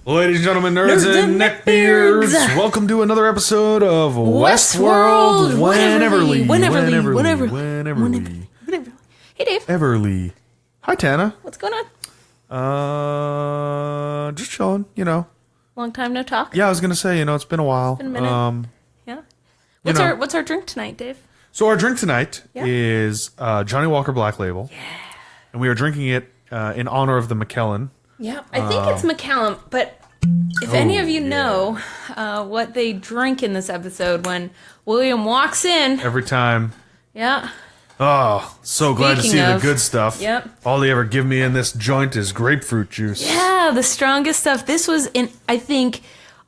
Ladies and gentlemen, nerds and neckbeards, welcome to another episode of Westworld Wheneverly. Hey, Dave. Everly. Hi, Tana. What's going on? Just chilling, you know. Long time no talk. Yeah, I was going to say, it's been a while. Been a minute. Yeah. What's our drink tonight, Dave? So our drink tonight is Johnnie Walker Black Label. Yeah. And we are drinking it in honor of the McKellen. Yeah, I think it's McCallum, but if any of you know what they drink in this episode when William walks in. Every time. Yeah. Oh, so glad to see the good stuff. Yep. All they ever give me in this joint is grapefruit juice. Yeah, the strongest stuff. This was, I think,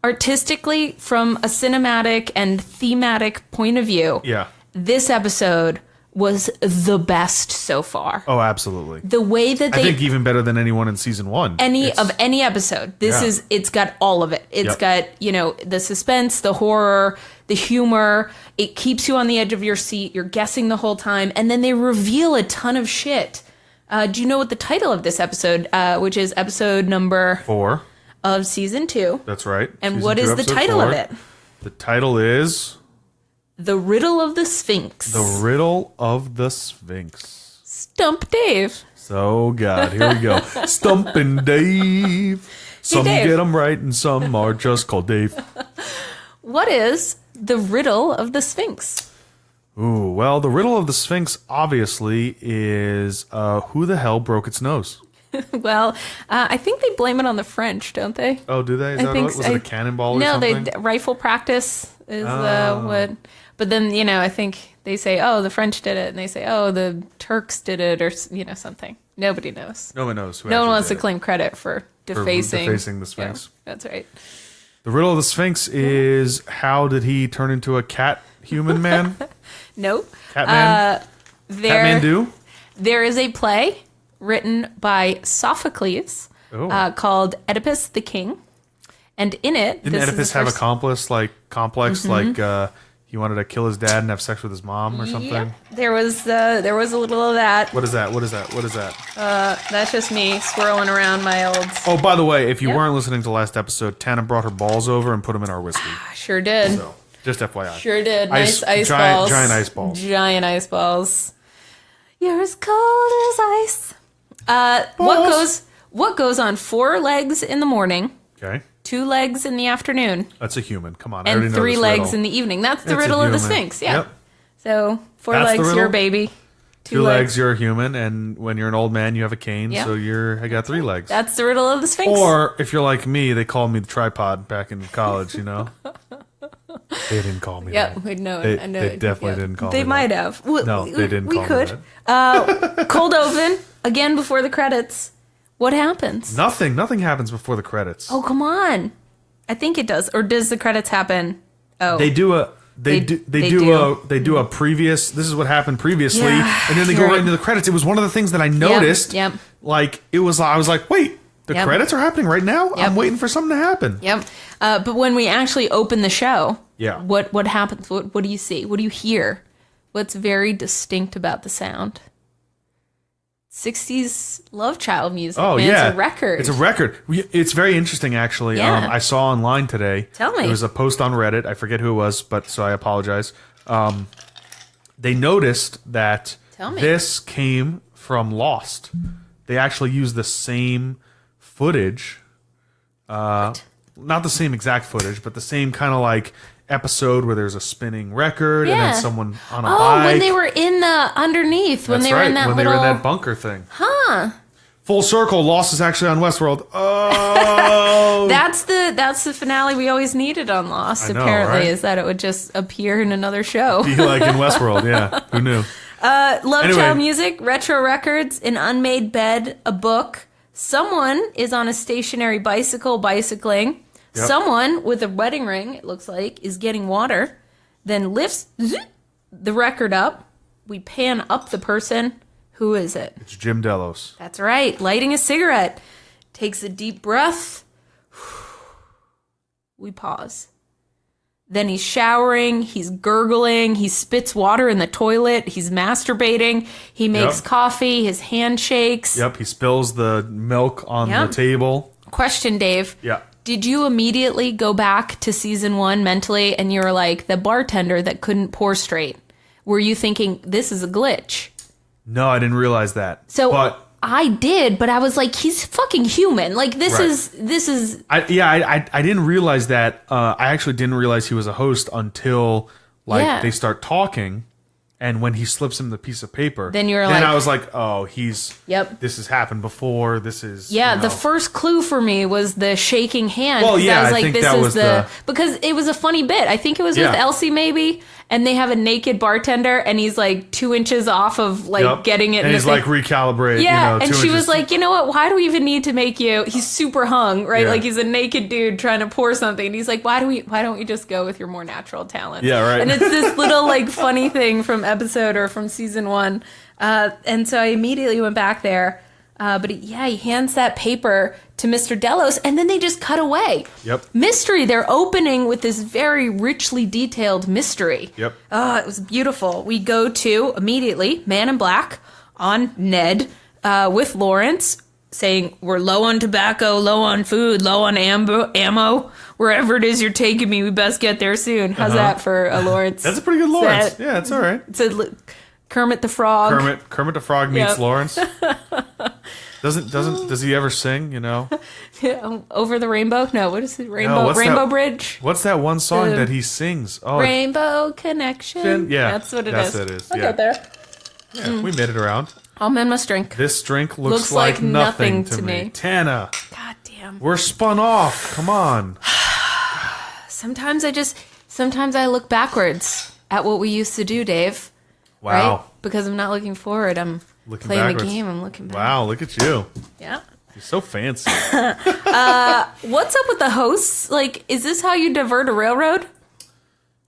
artistically, from a cinematic and thematic point of view. Yeah. This episode was the best so far. Oh, absolutely. The way that I think even better than anyone in season one. Any episode. It's got all of it. It's got, the suspense, the horror, the humor. It keeps you on the edge of your seat. You're guessing the whole time. And then they reveal a ton of shit. Do you know what the title of this episode, which is episode number 4 of season 2? That's right. And Season what 2, is the title 4. of it? The title is... The Riddle of the Sphinx. The Riddle of the Sphinx. Stump Dave. So, God, here we go. Stumpin' Dave. Some Dave. get them right and some are just called Dave. What is the Riddle of the Sphinx? Ooh, well, the Riddle of the Sphinx obviously is who the hell broke its nose? Well, I think they blame it on the French, don't they? Oh, do they? Is that what? Was it a cannonball or something? No, rifle practice is what... But then, I think they say, oh, the French did it. And they say, oh, the Turks did it or, something. Nobody knows. No one knows. No one wants to claim credit for defacing the Sphinx. Yeah, that's right. The Riddle of the Sphinx is how did he turn into a cat human man? Nope. Catman? Catmandu? There is a play written by Sophocles called Oedipus the King. And in it... Didn't Oedipus have a complex, he wanted to kill his dad and have sex with his mom or something? Yep. There was a little of that. What is that? That's just me swirling around my old... Oh, by the way, if you weren't listening to the last episode, Tana brought her balls over and put them in our whiskey. Sure did. So, just FYI. Sure did. Nice ice balls. Giant ice balls. Giant ice balls. You're as cold as ice. What goes on 4 legs in the morning? Okay. 2 legs in the afternoon. That's a human. Come on. And 3 legs in the evening. That's the riddle of the Sphinx. Yeah. Yep. So 4 legs, you're a baby. 2 legs, you're a human. And when you're an old man, you have a cane. Yep. So I got 3 legs. That's the riddle of the Sphinx. Or if you're like me, they called me the tripod back in college, They didn't call me that. No, they definitely didn't call me that. They might have. No, they didn't call me that. We could. Cold open, again before the credits. What happens? Nothing happens before the credits. Oh, come on. I think it does. Or does the credits happen? Oh. They do a previous, this is what happened previously, and then they go right into the credits. It was one of the things that I noticed. Yep. Like I was like, wait, the credits are happening right now? Yep. I'm waiting for something to happen. Yep. But when we actually open the show, yeah. What happens? What do you see? What do you hear? What's very distinct about the sound? 60s love child music. Oh, man. yeah. It's a record. It's a record. It's very interesting, actually. Yeah. I saw online today. Tell me. There was a post on Reddit. I forget who it was, so I apologize. They noticed that this came from Lost. They actually used the same footage. Not the same exact footage, but the same kind of like episode where there's a spinning record and then someone on a bike. Oh, when they were in the underneath, when they were in that when little... they were in that bunker thing. Huh. Full circle, Lost is actually on Westworld. Oh. That's the finale we always needed on Lost, apparently, is that it would just appear in another show. Be like in Westworld, yeah. Who knew? Child music, retro records, an unmade bed, a book. Someone is on a stationary bicycle bicycling. Yep. Someone with a wedding ring, it looks like, is getting water, then lifts the record up. We pan up the person. Who is it? It's Jim Delos. That's right. Lighting a cigarette. Takes a deep breath. We pause. Then he's showering. He's gurgling. He spits water in the toilet. He's masturbating. He makes coffee. His hand shakes. Yep. He spills the milk on the table. Question, Dave. Yeah. Did you immediately go back to season 1 mentally and you were like, the bartender that couldn't pour straight? Were you thinking, this is a glitch? No, I didn't realize that. So I did, but I was like, he's fucking human. Like, this is... I didn't realize that. I actually didn't realize he was a host until, they start talking. And when he slips him the piece of paper, then I was like, oh, this has happened before. This is, the first clue for me was the shaking hand. Well, yeah, I was like, think that was because it was a funny bit. I think it was with Elsie maybe, and they have a naked bartender, and he's like 2 inches off of getting it. And he's like recalibrate. Yeah, and she was like, you know what? Why do we even need to make you? He's super hung, right? Yeah. Like he's a naked dude trying to pour something, and he's like, why don't we just go with your more natural talent? Yeah, right. And it's this little like funny thing from episode or from season 1, and so I immediately went back there. But he hands that paper to Mr. Delos, and then they just cut away. Yep. Mystery. They're opening with this very richly detailed mystery. Yep. Oh, it was beautiful. We go to, immediately, Man in Black on Ned with Lawrence, saying, we're low on tobacco, low on food, low on ammo. Wherever it is you're taking me, we best get there soon. How's that for a Lawrence? That's a pretty good Lawrence. Yeah, it's all right. It's a Kermit the Frog. Kermit the Frog meets Lawrence. Does he ever sing, Over the Rainbow? No, what is it? Rainbow Bridge? What's that one song that he sings? Oh, Rainbow Connection? Yeah. That's what it is. That's what it is. I'll get there. Yeah, we made it around. I'll mend my drink. This drink looks like nothing to me. Tana. God damn. We're spun off. Come on. Sometimes I look backwards at what we used to do, Dave. Wow. Right? Because I'm not looking forward. I'm looking playing backwards. the game. I'm looking back. Wow, look at you. Yeah. You're so fancy. What's up with the hosts? Like, is this how you divert a railroad?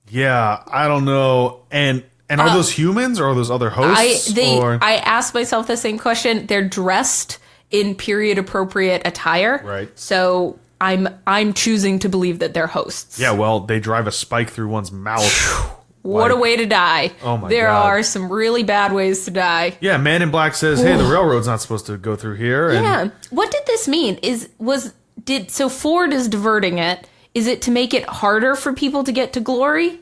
Yeah, I don't know. And are those humans or are those other hosts? I asked myself the same question. They're dressed in period appropriate attire. Right. So I'm choosing to believe that they're hosts. Yeah, well, they drive a spike through one's mouth. What a way to die. Oh my God. There are some really bad ways to die. Yeah, Man in Black says, hey, the railroad's not supposed to go through here. And yeah. What did this mean? So Ford is diverting it. Is it to make it harder for people to get to glory?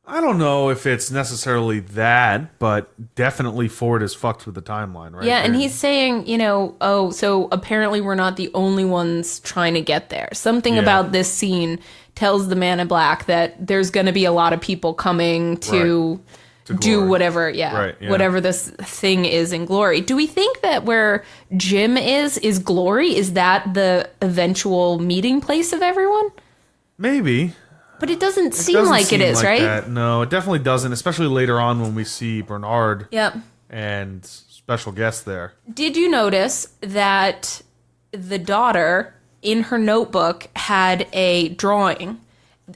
I don't know if it's necessarily that, but definitely Ford is fucked with the timeline, right? Yeah, and he's saying, so apparently we're not the only ones trying to get there. Something about this scene tells the Man in Black that there's going to be a lot of people coming to do whatever, whatever this thing is in glory. Do we think that where Jim is glory? Is that the eventual meeting place of everyone? Maybe. But it doesn't seem like it is, right? That. No, it definitely doesn't, especially later on when we see Bernard Yep. and special guests there. Did you notice that the daughter, in her notebook, had a drawing,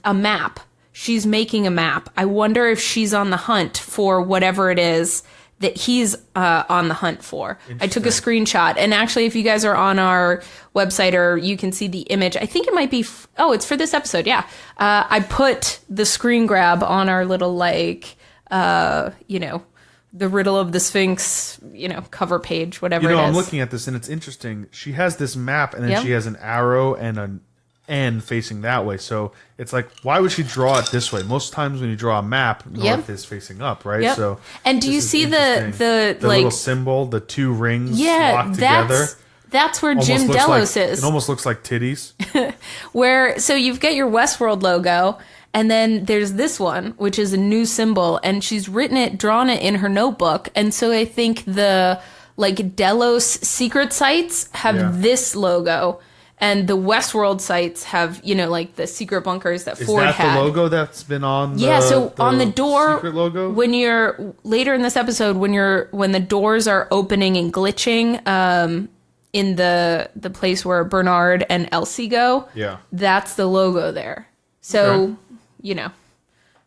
a map? She's making a map. I wonder if she's on the hunt for whatever it is that he's on the hunt for. I took a screenshot. And actually, if you guys are on our website or you can see the image, I think it might be... it's for this episode, yeah. I put the screen grab on our little, the Riddle of the Sphinx, cover page, whatever it is. I'm looking at this, and it's interesting. She has this map, and then she has an arrow and an N facing that way. So it's like, why would she draw it this way? Most times when you draw a map, north is facing up, right? Yep. So, and do you see the little symbol, the two rings locked together? That's where Jim Delos is. It almost looks like titties. So you've got your Westworld logo, and then there's this one, which is a new symbol, and she's drawn it in her notebook. And so I think the Delos secret sites have this logo. And the Westworld sites have, the secret bunkers that Ford had. Is that the logo that's been on the on the door, secret logo? When you're, later in this episode, when the doors are opening and glitching in the place where Bernard and Elsie go, that's the logo there. So,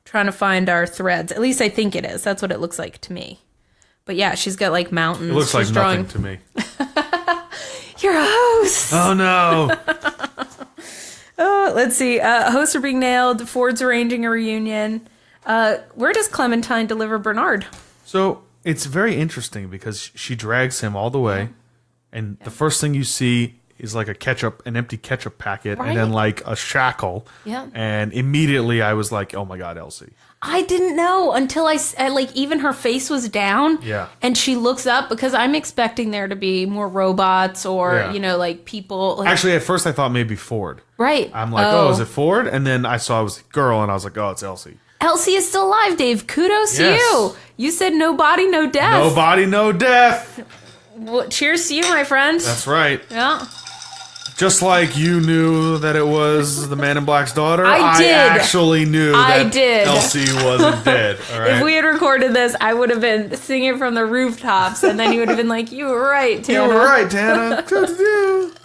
trying to find our threads. At least I think it is. That's what it looks like to me. But yeah, she's got mountains. It looks like nothing to me. You're a host. Oh, no. Let's see. Hosts are being nailed. Ford's arranging a reunion. Where does Clementine deliver Bernard? So it's very interesting because she drags him all the way. And the first thing you see is like an empty ketchup packet, and then like a shackle. Yeah. And immediately I was like, oh my God, Elsie. I didn't know until I like, even her face was down. Yeah. And she looks up because I'm expecting there to be more robots or, like people. Like, actually, at first I thought maybe Ford. Right. I'm like, oh, is it Ford? And then I saw it was a girl, and I was like, oh, it's Elsie. Elsie is still alive, Dave. Kudos to you. You said no body, no death. No body, no death. Well, cheers to you, my friend. That's right. Yeah. Just like you knew that it was the Man in Black's daughter, I did. actually knew that Elsie wasn't dead. All right? If we had recorded this, I would have been singing from the rooftops, and then you would have been like, you were right, Tana. You were right, Tana.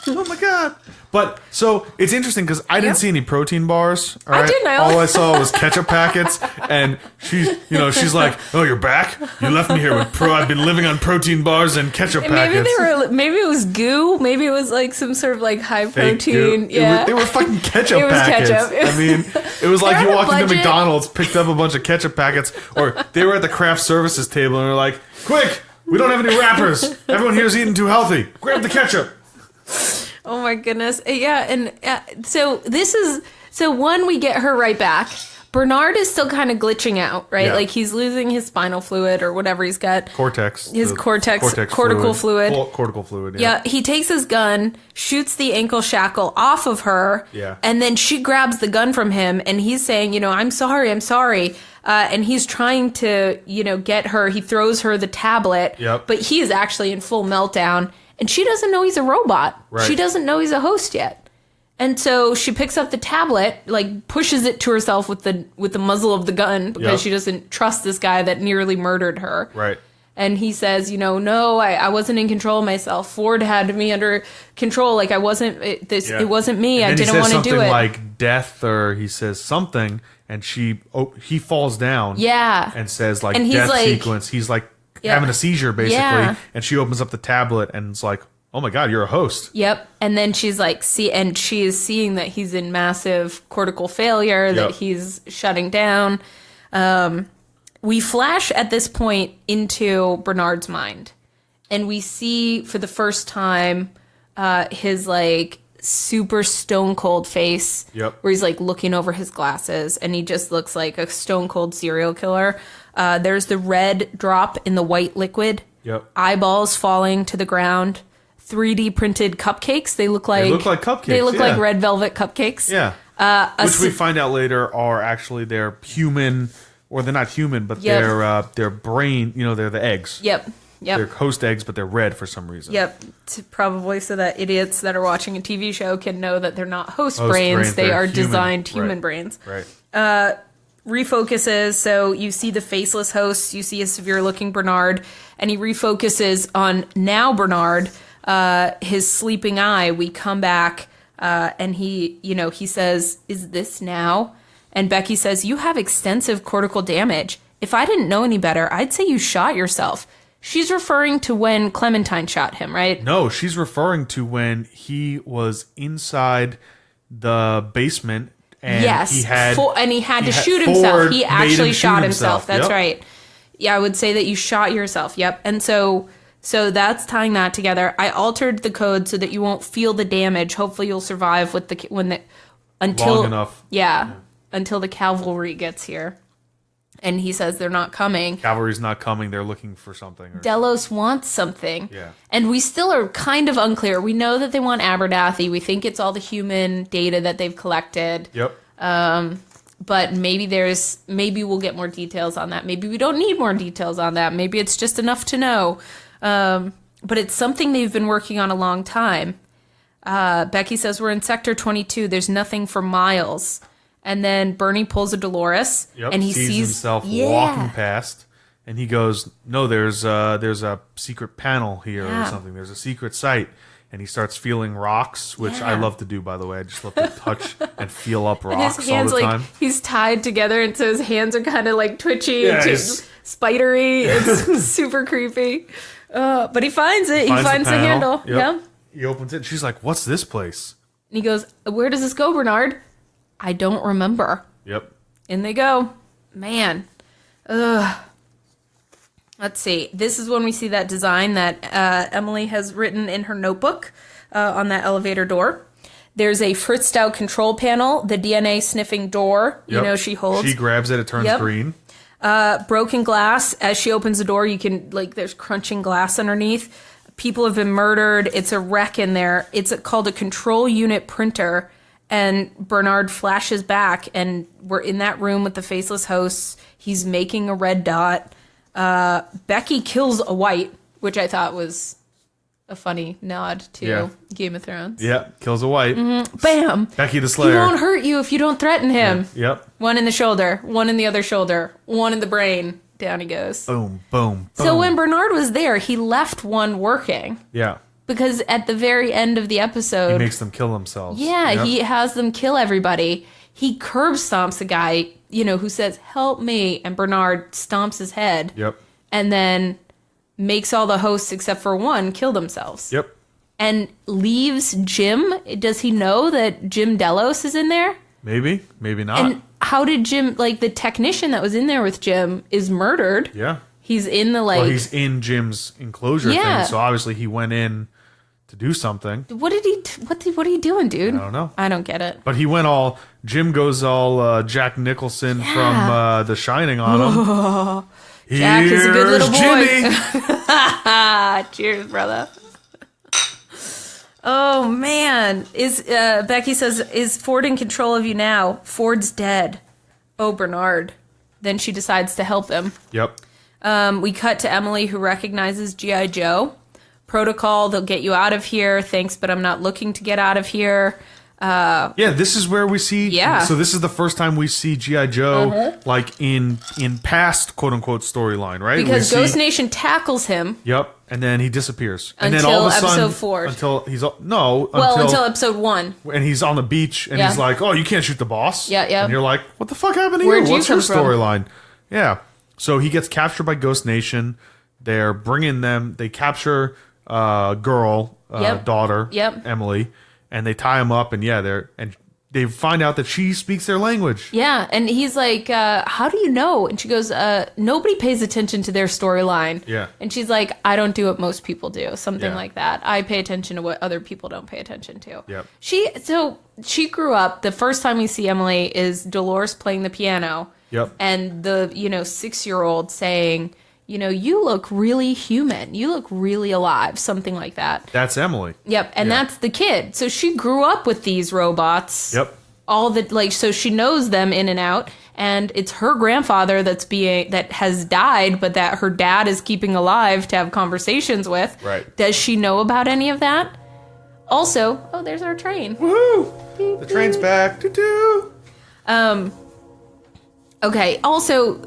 Oh, my God. But, so, it's interesting because I didn't see any protein bars. All right? I didn't know. All I saw was ketchup packets, and she's like, oh, you're back? You left me here with I've been living on protein bars and ketchup packets. Maybe it was goo. Maybe it was like some sort of like high protein. Yeah. They were fucking ketchup packets. Ketchup. I mean, it was like you walked into McDonald's, picked up a bunch of ketchup packets, or they were at the craft services table and were like, quick, we don't have any wrappers. Everyone here's eating too healthy. Grab the ketchup. Oh my goodness. Yeah, and so we get her right back. Bernard is still kind of glitching out, right? Yeah. Like he's losing his spinal fluid or whatever he's got. Cortical fluid. Cortical fluid, yeah. He takes his gun, shoots the ankle shackle off of her, and then she grabs the gun from him, and he's saying, I'm sorry. And he's trying to, get her. He throws her the tablet, but he is actually in full meltdown. And she doesn't know he's a robot. Right. She doesn't know he's a host yet. And so she picks up the tablet, like pushes it to herself with the muzzle of the gun because she doesn't trust this guy that nearly murdered her. Right. And he says, no, I wasn't in control of myself. Ford had me under control. Like I wasn't. It wasn't me. I didn't want to do it. Like death, or he says something, and he falls down. Yeah. And says like death sequence. He's like. Having a seizure, basically, and she opens up the tablet and it's like, oh my God, you're a host. Yep. And then she's like, and she is seeing that he's in massive cortical failure, that he's shutting down. We flash at this point into Bernard's mind, and we see for the first time his like super stone cold face, where he's like looking over his glasses, and he just looks like a stone cold serial killer. There's the red drop in the white liquid. Yep. Eyeballs falling to the ground. 3D printed cupcakes. They look like cupcakes. They look like red velvet cupcakes. Yeah. Which we find out later are actually they're human, or they're not human, but they're brain. They're the eggs. Yep. They're host eggs, but they're red for some reason. Yep. Probably so that idiots that are watching a TV show can know that they're not host brains. They are designed human brains. Right. Refocuses, so you see the faceless hosts, you see a severe looking Bernard, and he refocuses on now Bernard, his sleeping eye. We come back, and he says, is this now? And Becky says, you have extensive cortical damage. If I didn't know any better, I'd say you shot yourself. She's referring to when Clementine shot him, right? No, she's referring to when he was inside the basement. And he had to shoot himself. He actually shot himself. That's right. Yeah, I would say that you shot yourself. Yep. And so that's tying that together. I altered the code so that you won't feel the damage. Hopefully, you'll survive until long enough. Yeah, until the cavalry gets here. And he says they're not coming. Cavalry's not coming. They're looking for something. Delos wants something. Yeah. And we still are kind of unclear. We know that they want Abernathy. We think it's all the human data that they've collected. Yep. But maybe we'll get more details on that. Maybe we don't need more details on that. Maybe it's just enough to know. But it's something they've been working on a long time. Becky says, we're in Sector 22. There's nothing for miles. And then Bernie pulls a Dolores, and he sees himself walking past, and he goes, "No, there's a secret panel here or something. There's a secret site." And he starts feeling rocks, which I love to do, by the way. I just love to touch and feel up rocks his hands, all the time. He's tied together, and so his hands are kind of like twitchy and spidery. It's super creepy. But he finds it. He finds the handle. Yep. Yeah. He opens it, and she's like, "What's this place?" And he goes, "Where does this go, Bernard?" I don't remember. Yep. In they go. Man. Ugh. Let's see. This is when we see that design that Emily has written in her notebook. on that elevator door. There's a fritzed out control panel, the DNA sniffing door, she holds. She grabs it, it turns green. Broken glass. As she opens the door, you can, there's crunching glass underneath. People have been murdered. It's a wreck in there. It's called a control unit printer. And Bernard flashes back, and we're in that room with the faceless hosts. He's making a red dot. Becky kills a white, which I thought was a funny nod to Game of Thrones. Yeah, kills a white. Mm-hmm. Bam! Becky the Slayer. He won't hurt you if you don't threaten him. Yeah. Yep. One in the shoulder, one in the other shoulder, one in the brain. Down he goes. Boom, boom, boom. So when Bernard was there, he left one working. Yeah. Because at the very end of the episode... He makes them kill themselves. Yeah, he has them kill everybody. He curb stomps a guy, who says, help me. And Bernard stomps his head. Yep. And then makes all the hosts except for one kill themselves. Yep. And leaves Jim. Does he know that Jim Delos is in there? Maybe. Maybe not. And how did Jim... the technician that was in there with Jim is murdered. Yeah. He's in the, Well, he's in Jim's enclosure thing, so obviously he went in to do something. What did he... What are you doing, dude? I don't know. I don't get it. But he went all... Jim goes all Jack Nicholson from The Shining on him. Jack is a good little boy. Jimmy! Cheers, brother. Oh, man. Becky says, is Ford in control of you now? Ford's dead. Oh, Bernard. Then she decides to help him. Yep. We cut to Emily, who recognizes G.I. Joe. Protocol, they'll get you out of here. Thanks, but I'm not looking to get out of here. This is where we see... Yeah. So this is the first time we see G.I. Joe, in past, quote-unquote, storyline, right? Because Ghost Nation tackles him. Yep. And then he disappears. And until then all of a sudden... episode 4. Until he's... until episode 1. And he's on the beach, and he's like, oh, you can't shoot the boss. Yeah, yeah. And you're like, what the fuck happened to Where'd you? What's you your come from? storyline? Yeah. So he gets captured by Ghost Nation. They're bringing them... They capture girl, daughter, Emily, and they tie him up, and they find out that she speaks their language. Yeah, and he's like, how do you know? And she goes, nobody pays attention to their storyline. Yeah. And she's like, I don't do what most people do. Something like that. I pay attention to what other people don't pay attention to. Yep. She grew up, the first time we see Emily is Dolores playing the piano. Yep. And the, 6-year-old saying, you look really human. You look really alive. Something like that. That's Emily. Yep. And that's the kid. So she grew up with these robots. Yep. So she knows them in and out. And it's her grandfather that has died, but that her dad is keeping alive to have conversations with. Right. Does she know about any of that? Also, there's our train. Woohoo! The train's back. Doo-doo. Okay, also,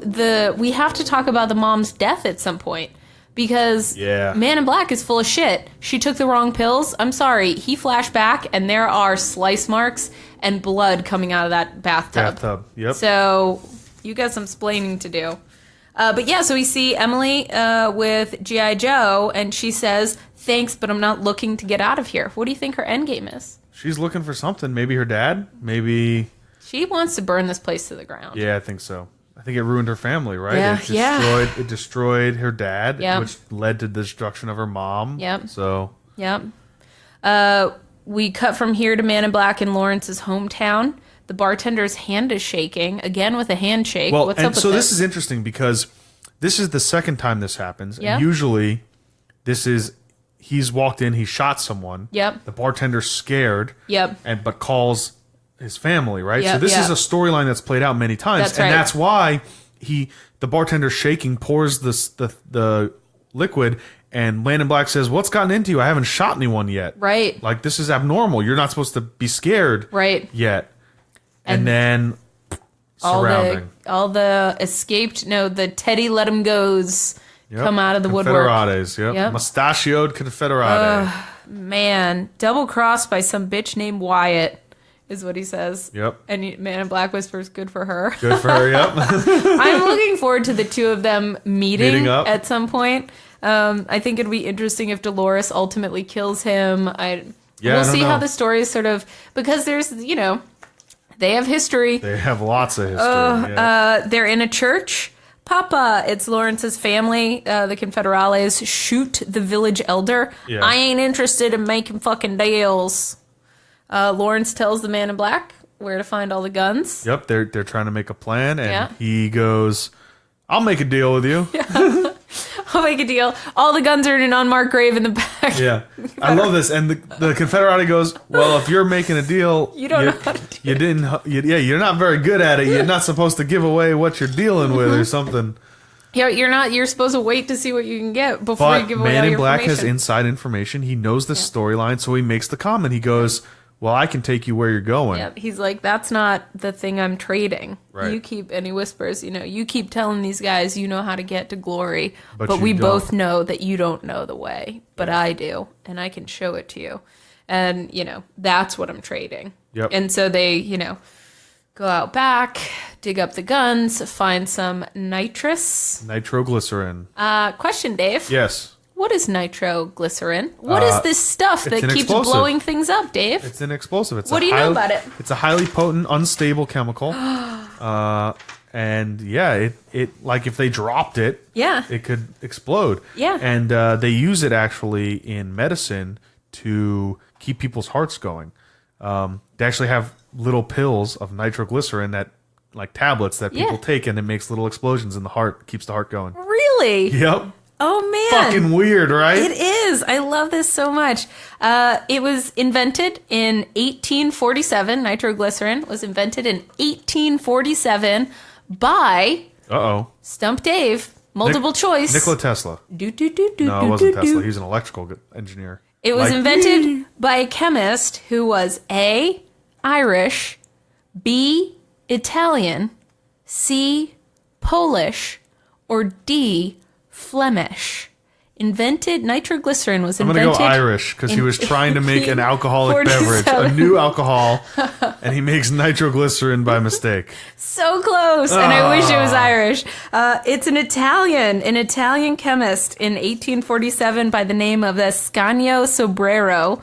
we have to talk about the mom's death at some point. Because Man in Black is full of shit. She took the wrong pills. I'm sorry. He flashed back, and there are slice marks and blood coming out of that bathtub. Yep. So, you got some splaining to do. So we see Emily with G.I. Joe, and she says, thanks, but I'm not looking to get out of here. What do you think her endgame is? She's looking for something. Maybe her dad? Maybe... She wants to burn this place to the ground. Yeah, I think so. I think it ruined her family, right? Yeah, It destroyed her dad, which led to the destruction of her mom. Yep. So. Yep. We cut from here to Man in Black in Lawrence's hometown. The bartender's hand is shaking, again with a handshake. Well, what's up with this is interesting because this is the second time this happens. Yep. And usually, he's walked in, he shot someone. Yep. The bartender's scared. Yep. But calls his family, right? Yep, so this is a storyline that's played out many times. That's right. That's why the bartender shaking pours the liquid, and Man in Black says, what's gotten into you? I haven't shot anyone yet. Right. Like, this is abnormal. You're not supposed to be scared yet. And then surrounding. All the the Teddy let him goes come out of the woodwork. Confederades, yep. Mustachioed Confederate. Man, double crossed by some bitch named Wyatt. Is what he says. Yep. And Man in Black whispers, good for her. Good for her, yep. I'm looking forward to the two of them meeting up at some point. I think it'd be interesting if Dolores ultimately kills him. We'll see how the story is sort of... Because there's, they have history. They have lots of history. They're in a church. Papa, it's Lawrence's family. The Confederales shoot the village elder. Yeah. I ain't interested in making fucking deals. Lawrence tells the man in black where to find all the guns. Yep, they're trying to make a plan, and he goes, I'll make a deal with you. Yeah. I'll make a deal. All the guns are in an unmarked grave in the back. Yeah. I love this. And the Confederati goes, well, if you're making a deal, you don't know how to do you're not very good at it. You're not supposed to give away what you're dealing with or something. Yeah, you're supposed to wait to see what you can get before you give away all your information. Man in Black has inside information. He knows the storyline, so he makes the comment. He goes, well, I can take you where you're going. Yep. He's like, that's not the thing I'm trading. Right. And he whispers, you keep telling these guys you know how to get to glory, but we both know that you don't know the way, but I do, and I can show it to you. And, that's what I'm trading. Yep. And so they, go out back, dig up the guns, find some nitroglycerin. Question, Dave. Yes. What is nitroglycerin? What is this stuff that keeps blowing things up, Dave? It's an explosive. What do you know about it? It's a highly potent, unstable chemical. And yeah, it like if they dropped it, it could explode. Yeah. And they use it actually in medicine to keep people's hearts going. They actually have little pills of nitroglycerin like tablets that people take, and it makes little explosions in the heart, keeps the heart going. Really? Yep. Oh, man. Fucking weird, right? It is. I love this so much. It was invented in 1847. Nitroglycerin was invented in 1847 by... Stump Dave. Multiple choice. Nikola Tesla. No, it wasn't Tesla. He was an electrical engineer. It was invented by a chemist who was A, Irish, B, Italian, C, Polish, or D, Flemish. Nitroglycerin was invented... I'm going to go Irish, because he was trying to make an alcoholic beverage, a new alcohol, and he makes nitroglycerin by mistake. So close, and I wish it was Irish. It's an Italian chemist in 1847 by the name of Ascanio Sobrero.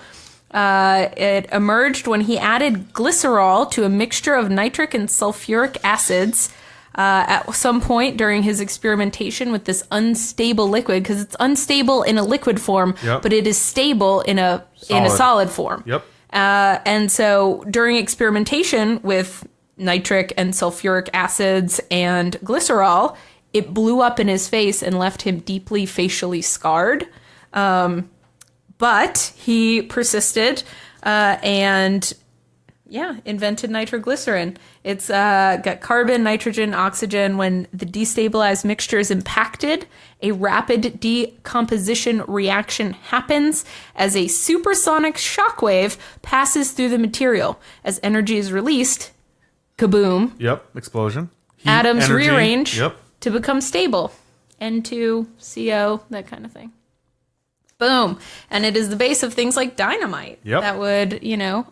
It emerged when he added glycerol to a mixture of nitric and sulfuric acids at some point during his experimentation with this unstable liquid, because it's unstable in a liquid form, but it is stable in a solid form. Yep. And so during experimentation with nitric and sulfuric acids and glycerol, it blew up in his face and left him deeply facially scarred. But he persisted and invented nitroglycerin. It's got carbon, nitrogen, oxygen. When the destabilized mixture is impacted, a rapid decomposition reaction happens as a supersonic shockwave passes through the material. As energy is released, kaboom. Yep, explosion. Heat, atoms rearrange to become stable. N2, CO, that kind of thing. Boom. And it is the base of things like dynamite. Yep. That would,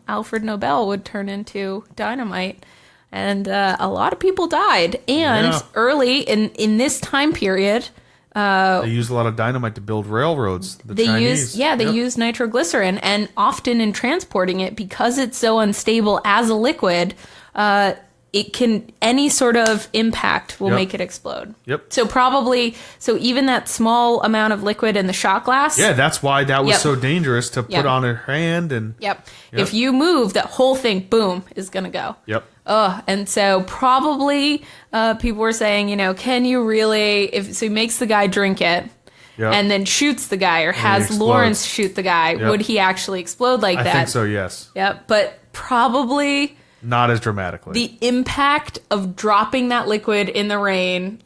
Alfred Nobel would turn into dynamite. And a lot of people died. And early in this time period... they used a lot of dynamite to build railroads. They used nitroglycerin. And often in transporting it, because it's so unstable as a liquid... any sort of impact will make it explode. Yep. So even that small amount of liquid in the shot glass. Yeah, that's why that was so dangerous to put on her hand. And if you move, that whole thing, boom, is going to go. Yep. And so probably people were saying, can you really, so he makes the guy drink it. Yep. And then shoots the guy, or has Lawrence shoot the guy. Would he actually explode like that? I think so, yes. Yep. But probably... not as dramatically. The impact of dropping that liquid in the rain,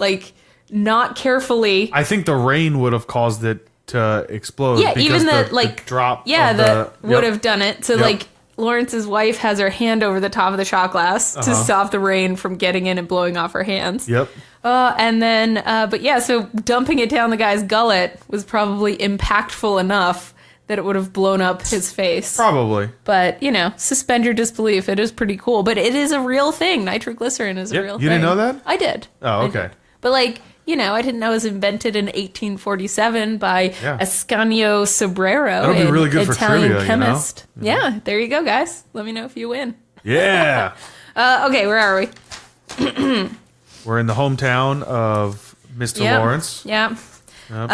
not carefully. I think the rain would have caused it to explode. Yeah, even the drop. Would have done it. So Lawrence's wife has her hand over the top of the shot glass to stop the rain from getting in and blowing off her hands. Yep. And then, so dumping it down the guy's gullet was probably impactful enough that it would have blown up his face. Probably. But, suspend your disbelief. It is pretty cool. But it is a real thing. Nitroglycerin is a real thing. You didn't know that? I did. Oh, okay. But, I didn't know it was invented in 1847 by Ascanio Sobrero, That'll be really good Italian for trivia, chemist. Yeah, there you go, guys. Let me know if you win. Yeah. Okay, where are we? We're in the hometown of Mr. Yep. Lawrence. Yeah. Yep.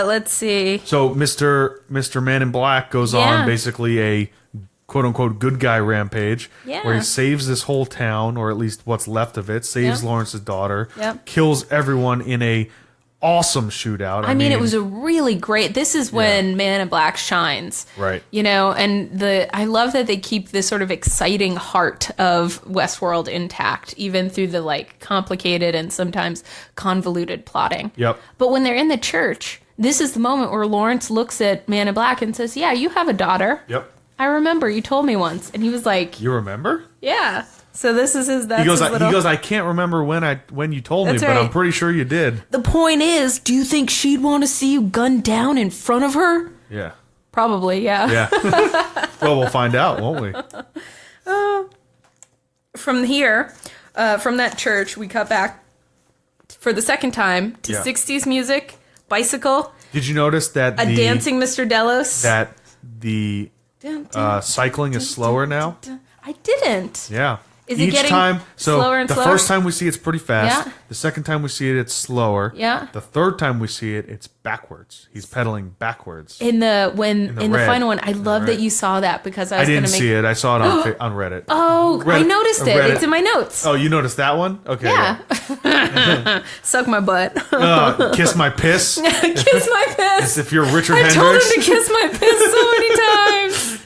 Let's see. So Mr. Man in Black goes on basically a quote-unquote good guy rampage where he saves this whole town, or at least what's left of it, saves Lawrence's daughter, kills everyone in a awesome shootout. I mean, it was a really great... This is when Man in Black shines. Right. You know, and I love that they keep this sort of exciting heart of Westworld intact, even through the, like, complicated and sometimes convoluted plotting. Yep. But when they're in the church, this is the moment where Lawrence looks at Man in Black and says, yeah, you have a daughter. Yep. I remember, you told me once. And he was like... You remember? Yeah. So this is his... He goes, I can't remember when you told me, but I'm pretty sure you did. The point is, do you think she'd want to see you gunned down in front of her? Yeah. Probably, yeah. Yeah. Well, we'll find out, won't we? From here, from that church, we cut back for the second time to 60s music, bicycle. Did you notice that a dancing Mr. Delos? That the cycling is slower now? I didn't. Yeah. Is it getting slower and slower? The first time we see it's pretty fast. Yeah. The second time we see it, it's slower. Yeah. The third time we see it, it's backwards. He's pedaling backwards. In the final one, I love that you saw that because I didn't see it. I saw it on Reddit. Oh, I noticed it. It's in my notes. Oh, you noticed that one? Okay. Yeah. Suck my butt. Kiss my piss. Kiss my piss. As if you're Richard Hendricks. I told him to kiss my piss so many times.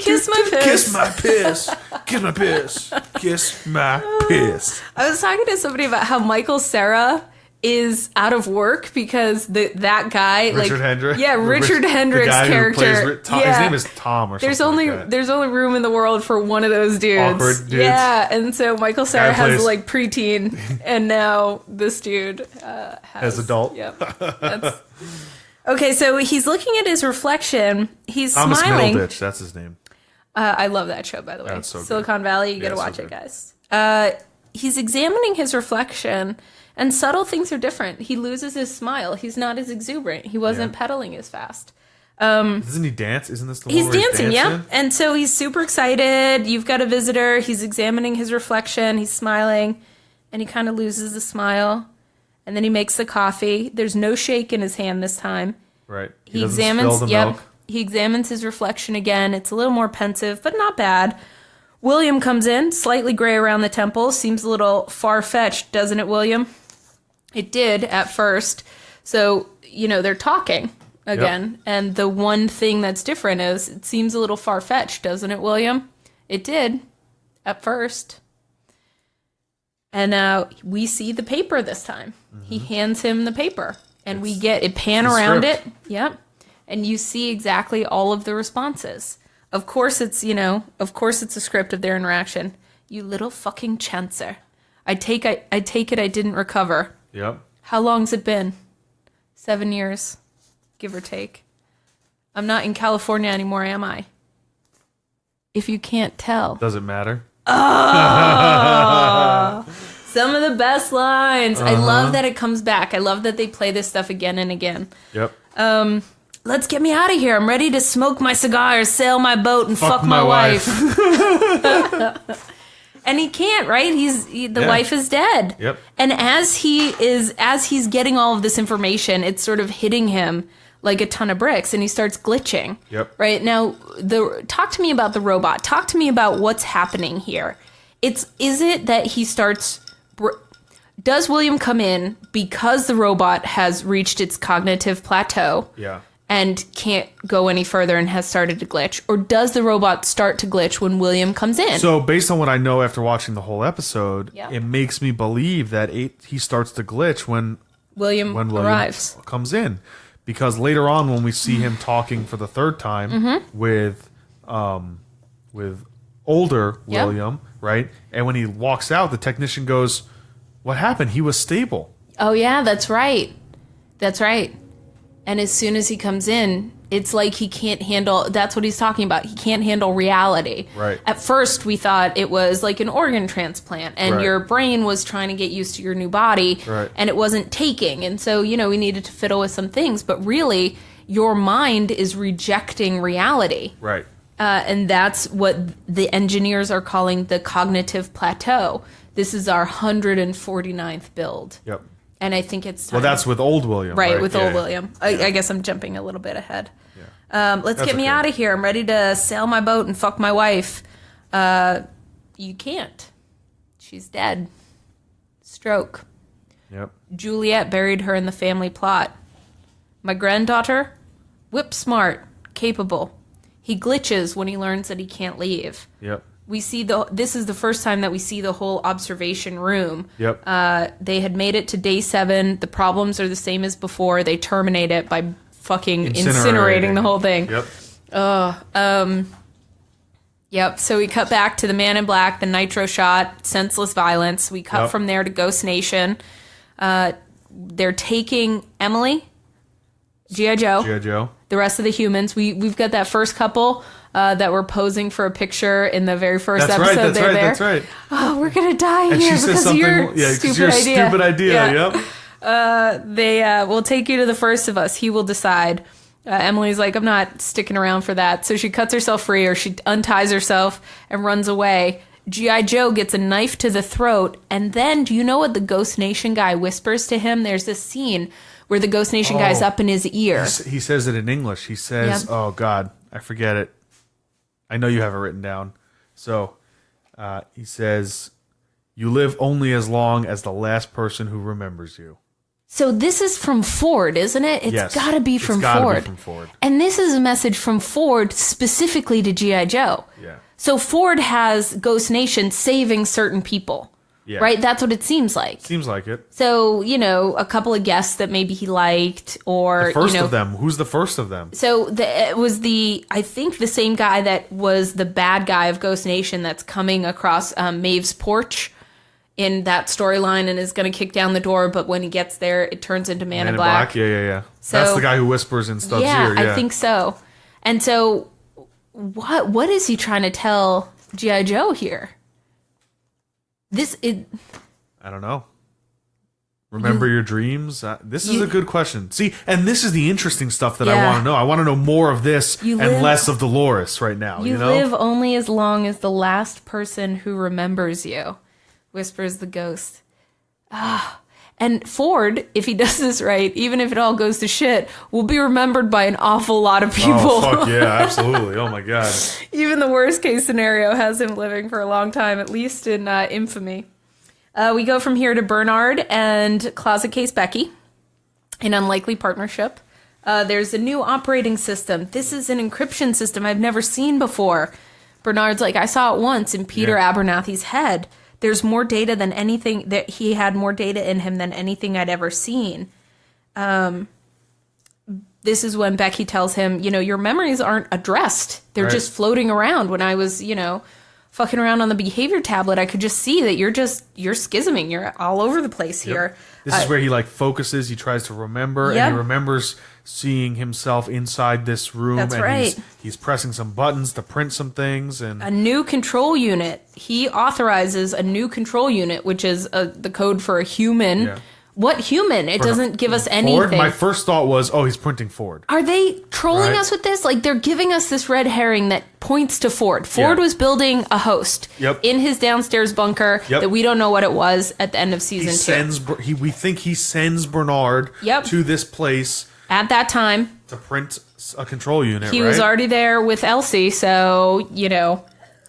Kiss my piss. Kiss my piss. Kiss my piss. Kiss my piss. I was talking to somebody about how Michael Cera is out of work because that guy, Richard Hendricks. Yeah, Richard Hendricks' character. His name is Tom or something. There's only room in the world for one of those dudes. Awkward dudes. Yeah, and so Michael Cera has like preteen, and now this dude has adult. Yep. Okay, so he's looking at his reflection. He's Thomas smiling. Middleditch, that's his name. I love that show, by the way. That's so Silicon good. Valley, you gotta watch it, guys. He's examining his reflection, and subtle things are different. He loses his smile. He's not as exuberant. He wasn't pedaling as fast. Doesn't he dance? Isn't this the one he's where dancing? Yeah. And so he's super excited. You've got a visitor. He's examining his reflection. He's smiling, and he kind of loses the smile. And then he makes the coffee. There's no shake in his hand this time. Right. He examines. Yep. He examines his reflection again. It's a little more pensive, but not bad. William comes in, slightly gray around the temples. Seems a little far-fetched, doesn't it, William? It did at first. So, they're talking again. Yep. And the one thing that's different is it seems a little far-fetched, doesn't it, William? It did at first. And we see the paper this time. Mm-hmm. He hands him the paper. And we get a pan around it. Yep. And you see exactly all of the responses. Of course it's a script of their interaction. You little fucking chancer. I take it I didn't recover. Yep. How long's it been? 7 years, give or take. I'm not in California anymore, am I? If you can't tell. Does it matter? Oh! Some of the best lines. I love that it comes back. I love that they play this stuff again and again. Yep. Let's get me out of here. I'm ready to smoke my cigars, sail my boat, and fuck my wife. And he can't, right? The wife is dead. Yep. And as he's getting all of this information, it's sort of hitting him like a ton of bricks, and he starts glitching. Yep. Right now, talk to me about the robot. Talk to me about what's happening here. Is it that he starts? Does William come in because the robot has reached its cognitive plateau? Yeah. And can't go any further and has started to glitch? Or does the robot start to glitch when William comes in? So based on what I know after watching the whole episode, it makes me believe that he starts to glitch when William arrives. Comes in. Because later on when we see him talking for the third time with older William, right? And when he walks out, the technician goes, "What happened? He was stable." Oh yeah, that's right. That's right. And as soon as he comes in, it's like he can't handle... That's what he's talking about. He can't handle reality. Right. At first, we thought it was like an organ transplant, and your brain was trying to get used to your new body, and it wasn't taking. And so, we needed to fiddle with some things. But really, your mind is rejecting reality. Right. And that's what the engineers are calling the cognitive plateau. This is our 149th build. Yep. And I think it's time. Well, that's with old William. Right, with old William. I guess I'm jumping a little bit ahead. Yeah. Let's get me out of here. I'm ready to sail my boat and fuck my wife. You can't. She's dead. Stroke. Yep. Juliet buried her in the family plot. My granddaughter, whip smart, capable. He glitches when he learns that he can't leave. Yep. We see this is the first time that we see the whole observation room. Yep. They had made it to day 7. The problems are the same as before. They terminate it by fucking incinerating the whole thing. Yep. Yep. So we cut back to the Man in Black, the nitro shot, senseless violence. We cut from there to Ghost Nation. They're taking Emily, G.I. Joe, the rest of the humans. We've got that first couple that were posing for a picture in the very first episode. That's right. Oh, we're gonna die and here she because of your stupid idea. Yep. They will take you to the first of us. He will decide. Emily's like, I'm not sticking around for that. So she cuts herself free, or she unties herself and runs away. G.I. Joe gets a knife to the throat. And then, do you know what the Ghost Nation guy whispers to him? There's this scene where the Ghost Nation guy's up in his ear. He says it in English. He says, oh, God, I forget it. I know you have it written down. So he says, you live only as long as the last person who remembers you. So this is from Ford, isn't it? It's got to be from Ford. And this is a message from Ford specifically to G.I. Joe. Yeah. So Ford has Ghost Nation saving certain people. Yeah. Right? That's what it seems like. Seems like it. So, a couple of guests that maybe he liked, or... The first of them. Who's the first of them? So it was I think the same guy that was the bad guy of Ghost Nation that's coming across Maeve's porch in that storyline and is going to kick down the door, but when he gets there, it turns into Man in Black. Yeah. So, that's the guy who whispers in Stubbs' ear. Yeah, I think so. And so, what is he trying to tell G.I. Joe here? I don't know. Remember your dreams? This is a good question. See, and this is the interesting stuff that I want to know. I want to know more of this and less of Dolores right now. You live only as long as the last person who remembers you, whispers the ghost. And Ford, if he does this right, even if it all goes to shit, will be remembered by an awful lot of people. Oh, fuck yeah, absolutely. Oh, my God. Even the worst case scenario has him living for a long time, at least in infamy. We go from here to Bernard and Closet Case Becky, an unlikely partnership. There's a new operating system. This is an encryption system I've never seen before. Bernard's like, I saw it once in Peter Abernathy's head. There's more data than anything, that he had more data in him than anything I'd ever seen. This is when Becky tells him, your memories aren't addressed. They're just floating around. When I was, fucking around on the behavior tablet, I could just see that you're schisming. You're all over the place here. This is where he focuses. He tries to remember, and he remembers seeing himself inside this room. That's right. He's pressing some buttons to print some things, and a new control unit. He authorizes a new control unit, which is the code for a human. Yeah. What human? It doesn't give us anything. Ford? My first thought was, he's printing Ford. Are they trolling us with this? They're giving us this red herring that points to Ford. Ford was building a host in his downstairs bunker that we don't know what it was at the end of season 2. We think he sends Bernard to this place at that time to print a control unit. He was already there with Elsie, so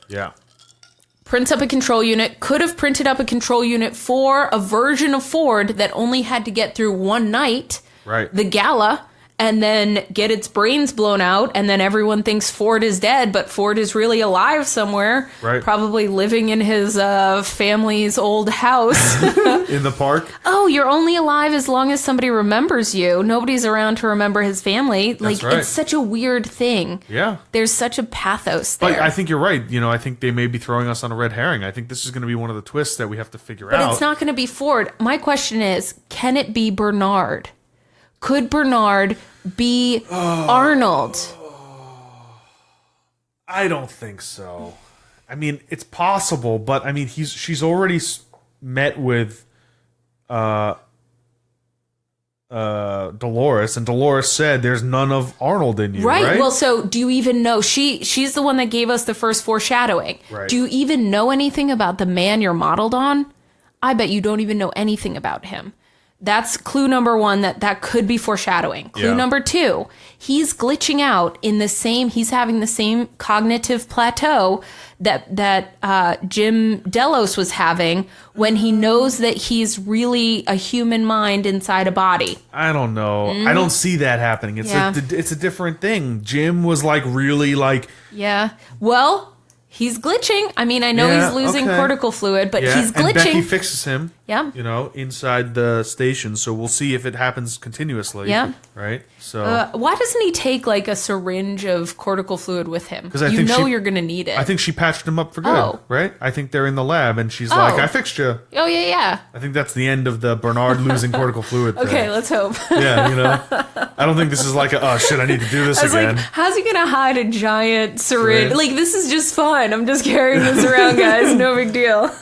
Yeah. Prints up a control unit, could have printed up a control unit for a version of Ford that only had to get through one night, the gala, and then get its brains blown out, and then everyone thinks Ford is dead, but Ford is really alive somewhere, probably living in his family's old house. In the park. Oh, you're only alive as long as somebody remembers you. Nobody's around to remember his family. It's such a weird thing. Yeah. There's such a pathos there. But I think you're right. I think they may be throwing us on a red herring. I think this is going to be one of the twists that we have to figure out. But it's not going to be Ford. My question is, can it be Bernard? Could Bernard be Arnold? I don't think so. I mean, it's possible, but I mean, she's already met with Dolores, and Dolores said there's none of Arnold in you, right? Well, so do you even know? She's the one that gave us the first foreshadowing. Right. Do you even know anything about the man you're modeled on? I bet you don't even know anything about him. That's clue number one, that could be foreshadowing. Clue number two, he's glitching out in the same, he's having the same cognitive plateau that Jim Delos was having when he knows that he's really a human mind inside a body. I don't know. I don't see that happening. It's a different thing. Jim was like really like... Yeah. Well... He's glitching. I mean, I know he's losing cortical fluid, but he's glitching. And Becky fixes him. Yeah. You know, inside the station. So we'll see if it happens continuously. Yeah. Right. So why doesn't he take like a syringe of cortical fluid with him? Because you're going to need it. I think she patched him up for good. Right. I think they're in the lab, and she's like, "I fixed you." Oh yeah. I think that's the end of the Bernard losing cortical fluid thing. Okay, let's hope. Yeah. You know, I don't think this is like oh shit, I need to do this again. Like, how's he going to hide a giant syringe? Like, this is just fun. I'm just carrying this around, guys. No big deal.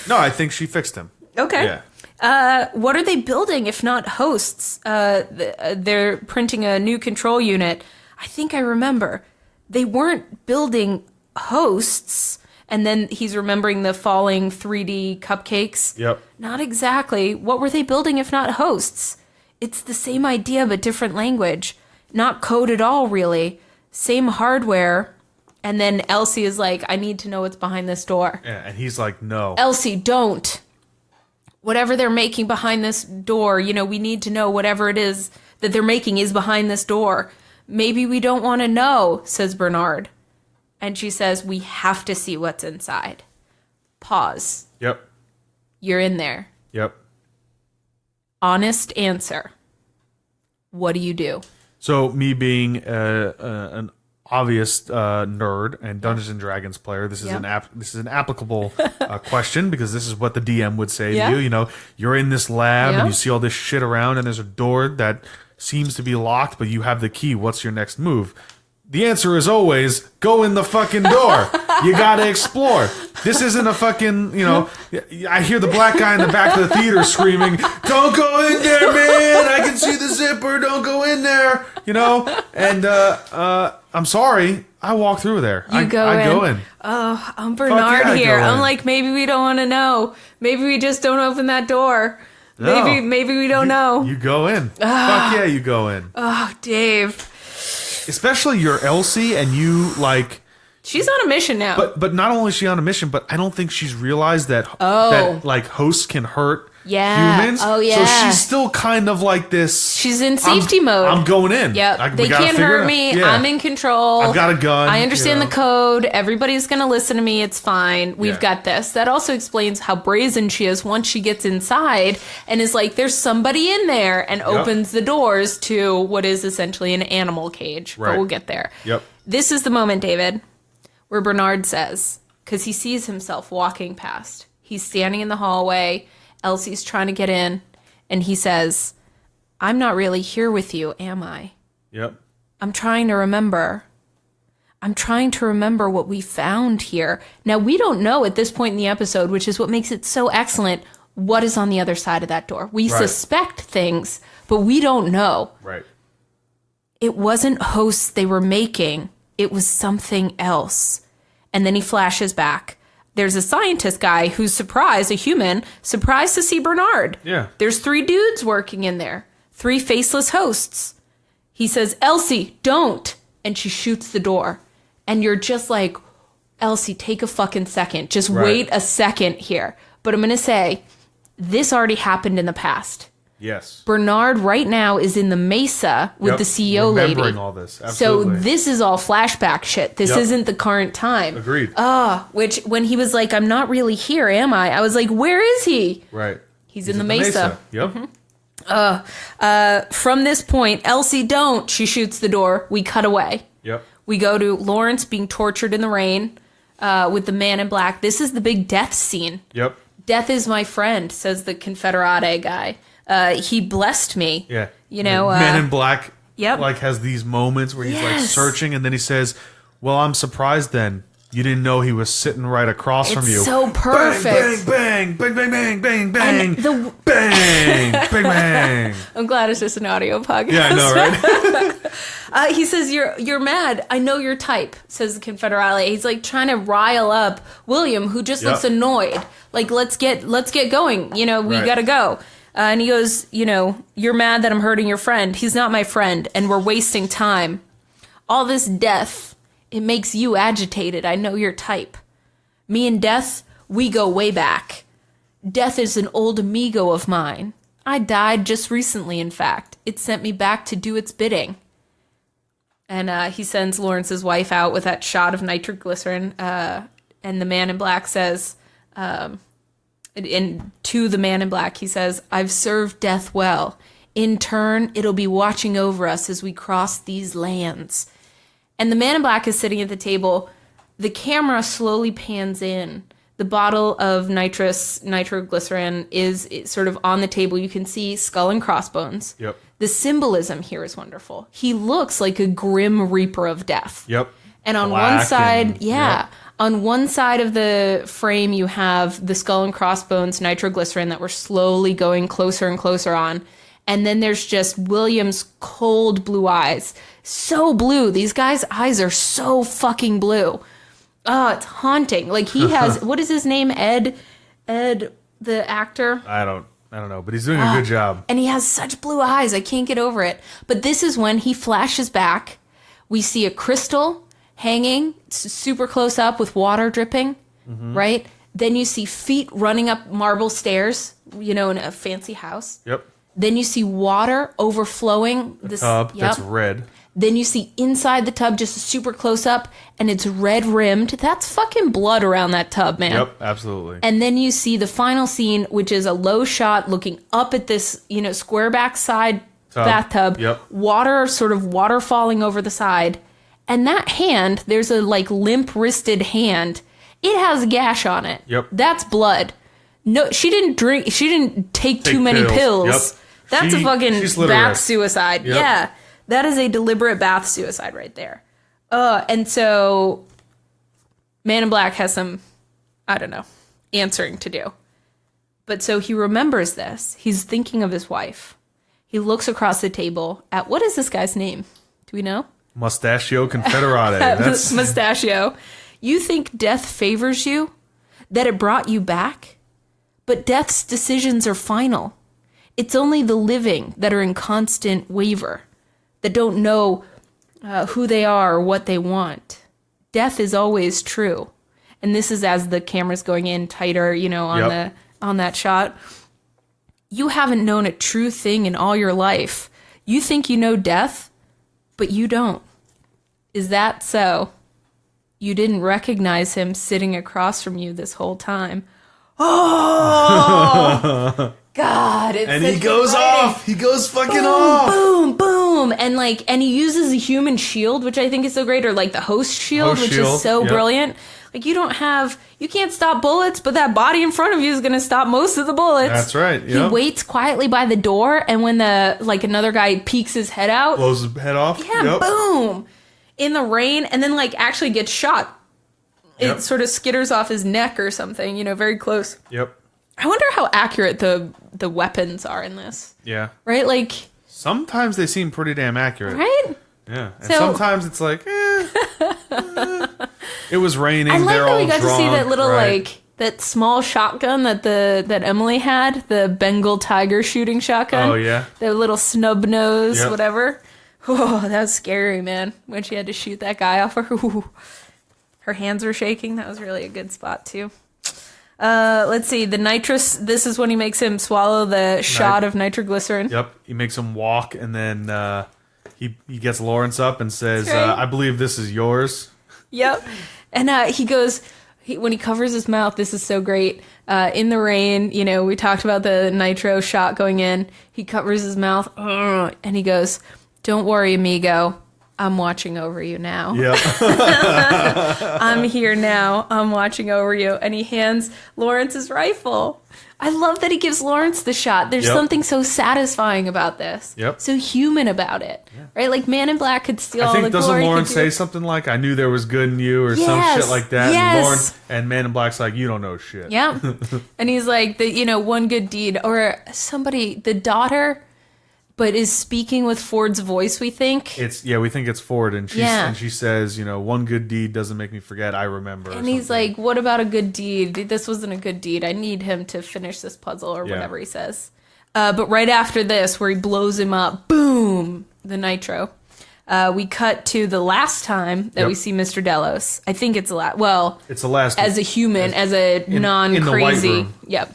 No, I think she fixed him. Okay. Yeah. What are they building if not hosts? They're printing a new control unit. I think I remember. They weren't building hosts. And then he's remembering the falling 3D cupcakes. Yep. Not exactly. What were they building if not hosts? It's the same idea but different language. Not code at all, really. Same hardware. And then Elsie is like, I need to know what's behind this door. Yeah, and he's like, no. Elsie, don't. Whatever they're making behind this door, we need to know whatever it is that they're making is behind this door. Maybe we don't want to know, says Bernard. And she says, we have to see what's inside. Pause. Yep. You're in there. Yep. Honest answer. What do you do? So me being an obvious nerd and Dungeons and Dragons player, this is an applicable question because this is what the DM would say to you. You know, you're in this lab and you see all this shit around, and there's a door that seems to be locked, but you have the key. What's your next move? The answer is always go in the fucking door. You gotta explore. This isn't a fucking, I hear the black guy in the back of the theater screaming, "Don't go in there, man! I can see the zipper. Don't go in there." And I'm sorry, I walk through there. I go in. Oh, I'm Bernard here. I'm like, maybe we don't want to know. Maybe we just don't open that door. No, maybe we don't know. You go in. Fuck yeah, you go in. Oh, Dave. Especially you're Elsie and you like... She's on a mission now. But not only is she on a mission, but I don't think she's realized that that hosts can hurt humans. Oh, yeah. So she's still kind of like this... She's in safety mode. I'm going in. Yep. They can't hurt me. Yeah. I'm in control. I've got a gun. I understand the code. Everybody's going to listen to me. It's fine. We've got this. That also explains how brazen she is once she gets inside and is like, there's somebody in there, and opens the doors to what is essentially an animal cage. Right. But we'll get there. Yep. This is the moment, David, where Bernard says, because he sees himself walking past. He's standing in the hallway. Elsie's trying to get in, and he says, I'm not really here with you, am I? Yep. I'm trying to remember. I'm trying to remember what we found here. Now, we don't know at this point in the episode, which is what makes it so excellent, what is on the other side of that door. We suspect things, but we don't know. Right. It wasn't hosts they were making. It was something else. And then he flashes back. There's a scientist guy who's surprised, a human, surprised to see Bernard. Yeah. There's 3 dudes working in there. 3 faceless hosts. He says, Elsie, don't. And she shoots the door. And you're just like, Elsie, take a fucking second. Just wait a second here. But I'm going to say, this already happened in the past. Yes. Bernard right now is in the Mesa with the CEO lady. Remembering all this. Absolutely. So this is all flashback shit. This isn't the current time. Agreed. Which when he was like, I'm not really here, am I? I was like, where is he? Right. He's in the Mesa. Yep. From this point, Elsie, don't. She shoots the door. We cut away. Yep. We go to Lawrence being tortured in the rain with the man in black. This is the big death scene. Yep. Death is my friend, says the Confederate guy. He blessed me. Yeah. Man in Black has these moments where he's like searching, and then he says, well, I'm surprised then. You didn't know he was sitting right across from you. It's so perfect. Bang, bang, bang, bang, bang, bang, bang, bang, bang, bang. I'm glad it's just an audio podcast. Yeah, I know, right? He says, you're mad. I know your type, says the Confederale. He's like trying to rile up William, who just looks annoyed. Like, let's get going. You know, we gotta go. And he goes, you know, you're mad that I'm hurting your friend. He's not my friend, and we're wasting time. All this death, it makes you agitated. I know your type. Me and Death, we go way back. Death is an old amigo of mine. I died just recently, in fact. It sent me back to do its bidding. And he sends Lawrence's wife out with that shot of nitroglycerin. And the man in black says, and to the man in black, he says, I've served Death well. In turn, it'll be watching over us as we cross these lands. And the man in black is sitting at the table. The camera slowly pans in. The bottle of nitroglycerin is sort of on the table. You can see skull and crossbones. Yep. The symbolism here is wonderful. He looks like a grim reaper of death. Yep. And on one side, on one side of the frame, you have the skull and crossbones nitroglycerin that we're slowly going closer and closer on. And then there's just William's cold blue eyes. So blue. These guys' eyes are so fucking blue. Oh, it's haunting. Like, he has, what is his name? Ed, the actor? I don't know, but he's doing a good job. And he has such blue eyes. I can't get over it. But this is when he flashes back. We see a crystal hanging super close up with water dripping, right? Then you see feet running up marble stairs, you know, in a fancy house. Yep. Then you see water overflowing. The tub that's red. Then you see inside the tub, just super close up, and it's red rimmed. That's fucking blood around that tub, man. Yep, absolutely. And then you see the final scene, which is a low shot looking up at this, you know, square back side bathtub. Yep. Water, sort of water falling over the side. And that hand, there's a like limp wristed hand. It has a gash on it. Yep. That's blood. No, she didn't drink. She didn't take too many pills. Yep. That's a fucking bath suicide. Yep. Yeah. That is a deliberate bath suicide right there. And so Man in Black has some, I don't know, answering to do. But so he remembers this. He's thinking of his wife. He looks across the table at, what is this guy's name? Do we know? Mustachio Confederate. That's Mustachio. You think death favors you? That it brought you back? But death's decisions are final. It's only the living that are in constant waver, that don't know who they are or what they want. Death is always true. And this is as the camera's going in tighter, you know, on that shot. You haven't known a true thing in all your life. You think you know death, but you don't. Is that so? You didn't recognize him sitting across from you this whole time. Oh! God, it's and he goes off. He goes fucking off. Boom, boom, and he uses a human shield, which I think is so great, or like the host shield, which is so brilliant. Like, you can't stop bullets, but that body in front of you is going to stop most of the bullets. That's right. Yep. He waits quietly by the door, and when another guy peeks his head out, blows his head off. Yeah, boom, in the rain, and then actually gets shot. It sort of skitters off his neck or something, you know, very close. Yep. I wonder how accurate the weapons are in this. Yeah. Right? Like, sometimes they seem pretty damn accurate. Right? Yeah. And sometimes it's like, It was raining. I like They're that all we got drunk, to see that little, right? that small shotgun that Emily had, the Bengal tiger shooting shotgun. Oh, yeah. The little snub nose, whatever. Oh, that was scary, man. When she had to shoot that guy off her. Her hands were shaking. That was really a good spot, too. Let's see. The nitrous. This is when he makes him swallow the shot of nitroglycerin. Yep. He makes him walk, and then he gets Lawrence up and says, right. I believe this is yours. Yep. And he goes, when he covers his mouth, this is so great. In the rain, you know, we talked about the nitro shot going in. He covers his mouth, and he goes, "Don't worry, amigo. I'm watching over you now. Yep. I'm here now. I'm watching over you. And he hands Lawrence his rifle. I love that he gives Lawrence the shot. There's something so satisfying about this. Yep. So human about it. Yeah. Right? Like Man in Black could steal all the glory. Doesn't Lawrence say something like, I knew there was good in you or some shit like that? Yes. And Man in Black's like, you don't know shit. Yeah. And he's like, one good deed. Or somebody, the daughter... but is speaking with Ford's voice, we think. We think it's Ford, and she says, one good deed doesn't make me forget, I remember. And he's like, what about a good deed? This wasn't a good deed. I need him to finish this puzzle, or whatever he says. But right after this, where he blows him up, boom, the nitro. We cut to the last time that we see Mr. Delos. I think it's the last. Well, it's the last. As a human, as a non-crazy. Yep.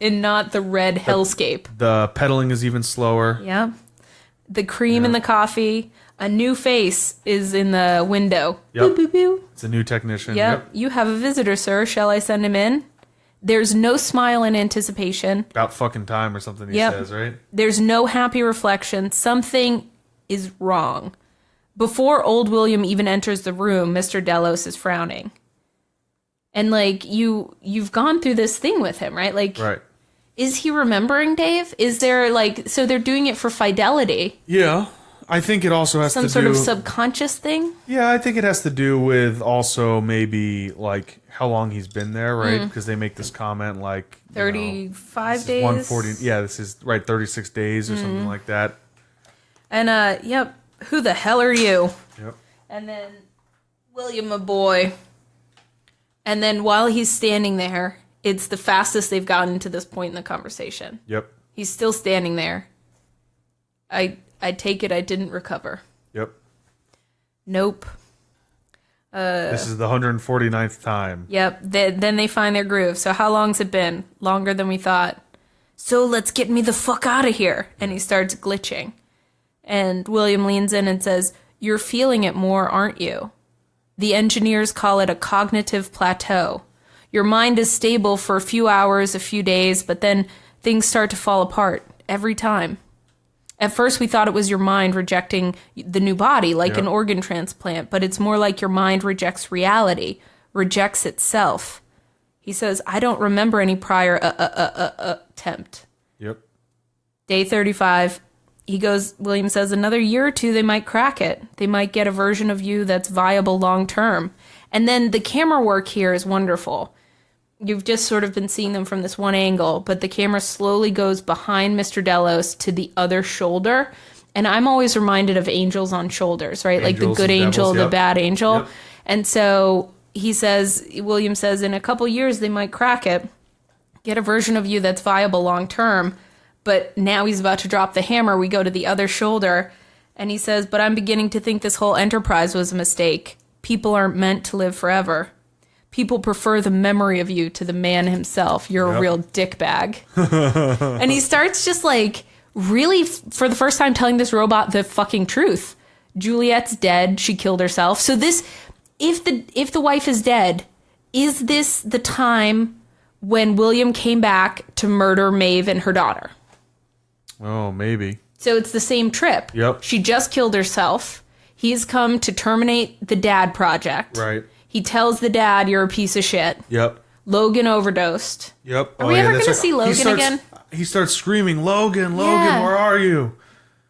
And not the red hellscape. The pedaling is even slower. Yeah. The cream in the coffee. A new face is in the window. Yep. Boop, boop, boop. It's a new technician. Yep. You have a visitor, sir. Shall I send him in? There's no smile in anticipation. About fucking time or something he says, right? There's no happy reflection. Something is wrong. Before old William even enters the room, Mr. Delos is frowning. And like you've gone through this thing with him, right? Like, right. Is he remembering, Dave? Is there so they're doing it for fidelity? Yeah. I think it also has some sort of subconscious thing? Yeah, I think it has to do with also maybe like how long he's been there, right? Because they make this comment like 35 days. 140. Yeah, this is right 36 days or something like that. And, who the hell are you? Yep. And then, William, a boy. And then while he's standing there, it's the fastest they've gotten to this point in the conversation. Yep. He's still standing there. I take it I didn't recover. Yep. Nope. This is the 149th time. Yep. Then they find their groove. So how long's it been? Longer than we thought. So let's get me the fuck out of here. And he starts glitching. And William leans in and says, you're feeling it more, aren't you? The engineers call it a cognitive plateau. Your mind is stable for a few hours, a few days, but then things start to fall apart every time. At first, we thought it was your mind rejecting the new body, like an organ transplant, but it's more like your mind rejects reality, rejects itself. He says, I don't remember any prior attempt. Yep. Day 35. William says, another year or two, they might crack it. They might get a version of you that's viable long term. And then the camera work here is wonderful. You've just sort of been seeing them from this one angle, but the camera slowly goes behind Mr. Delos to the other shoulder. And I'm always reminded of angels on shoulders, right? Like the good angel, the bad angel. Yep. And so William says, in a couple years, they might crack it. Get a version of you that's viable long term. But now he's about to drop the hammer. We go to the other shoulder. And he says, but I'm beginning to think this whole enterprise was a mistake. People aren't meant to live forever. People prefer the memory of you to the man himself. You're a real dickbag. And he starts just like really, for the first time, telling this robot the fucking truth. Juliet's dead. She killed herself. So this, if the wife is dead, is this the time when William came back to murder Maeve and her daughter? Oh, maybe. So it's the same trip. Yep. She just killed herself. He's come to terminate the dad project. Right. He tells the dad, you're a piece of shit. Yep. Logan overdosed. Yep. Are we ever going to see Logan again? He starts screaming, Logan, where are you?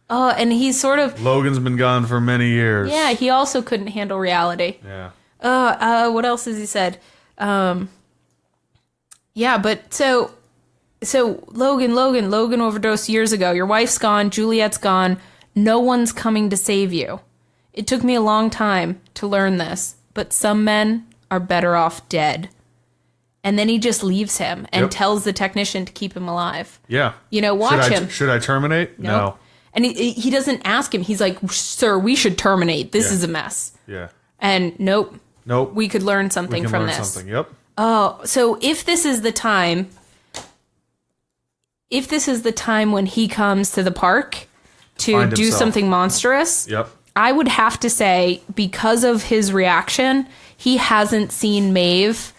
Oh, and he's sort of... Logan's been gone for many years. Yeah, he also couldn't handle reality. Yeah. What else has he said? Yeah, but so Logan overdosed years ago. Your wife's gone. Juliet's gone. No one's coming to save you. It took me a long time to learn this, but some men are better off dead. And then he just leaves him and tells the technician to keep him alive. Yeah. Watch him. Should I terminate? Nope. No. And he doesn't ask him. He's like, sir, we should terminate. This is a mess. Yeah. And nope. We could learn something from this. Something. Yep. Oh, so if this is the time when he comes to the park to do something monstrous, I would have to say, because of his reaction, he hasn't seen Maeve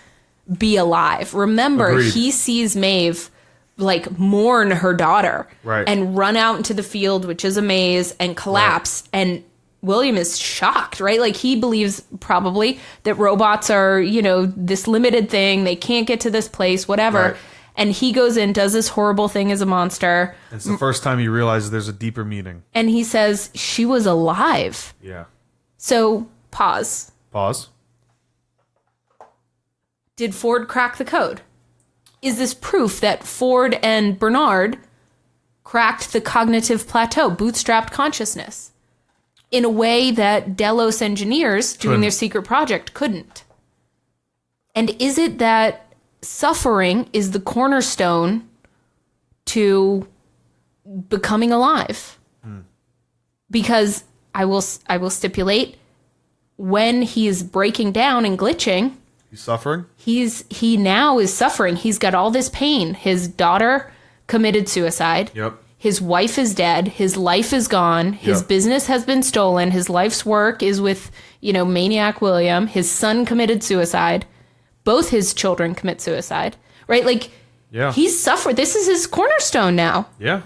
be alive. Remember, Agreed. He sees Maeve like mourn her daughter and run out into the field, which is a maze, and collapse. And William is shocked, right? Like, he believes probably that robots are, this limited thing. They can't get to this place, whatever. Right. And he goes in, does this horrible thing as a monster. It's the first time he realizes there's a deeper meaning. And he says, she was alive. Yeah. So, pause. Pause. Did Ford crack the code? Is this proof that Ford and Bernard cracked the cognitive plateau, bootstrapped consciousness, in a way that Delos engineers doing their secret project couldn't? And is it that suffering is the cornerstone to becoming alive? Because I will stipulate, when he is breaking down and glitching, he's suffering. He now is suffering. He's got all this pain. His daughter committed suicide. Yep. His wife is dead. His life is gone. His business has been stolen. His life's work is with, maniac William. His son committed suicide. Both his children commit suicide. Right? Like, he's suffered. This is his cornerstone now. Yeah.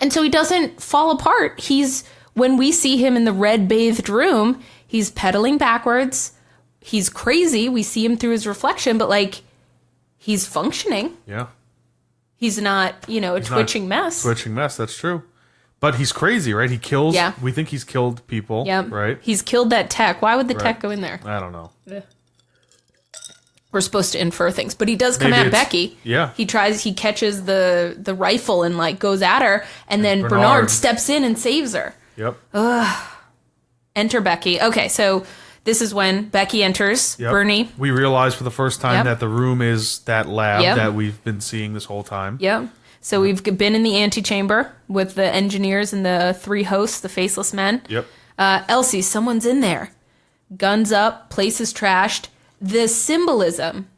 And so he doesn't fall apart. When we see him in the red bathed room, he's pedaling backwards. He's crazy. We see him through his reflection, but he's functioning. Yeah. He's not, a twitching mess. Twitching mess, that's true. But he's crazy, right? He kills. Yeah. We think he's killed people. Yeah. Right? He's killed that tech. Why would the tech go in there? I don't know. We're supposed to infer things, but he does come at Becky. Yeah. He catches the rifle and goes at her, and then Bernard steps in and saves her. Yep. Ugh. Enter Becky. Okay, so this is when Becky enters. Yep. Bernie. We realize for the first time that the room is that lab that we've been seeing this whole time. Yep. So we've been in the antechamber with the engineers and the 3 hosts, the faceless men. Yep. Elsie, someone's in there. Guns up, place is trashed. The symbolism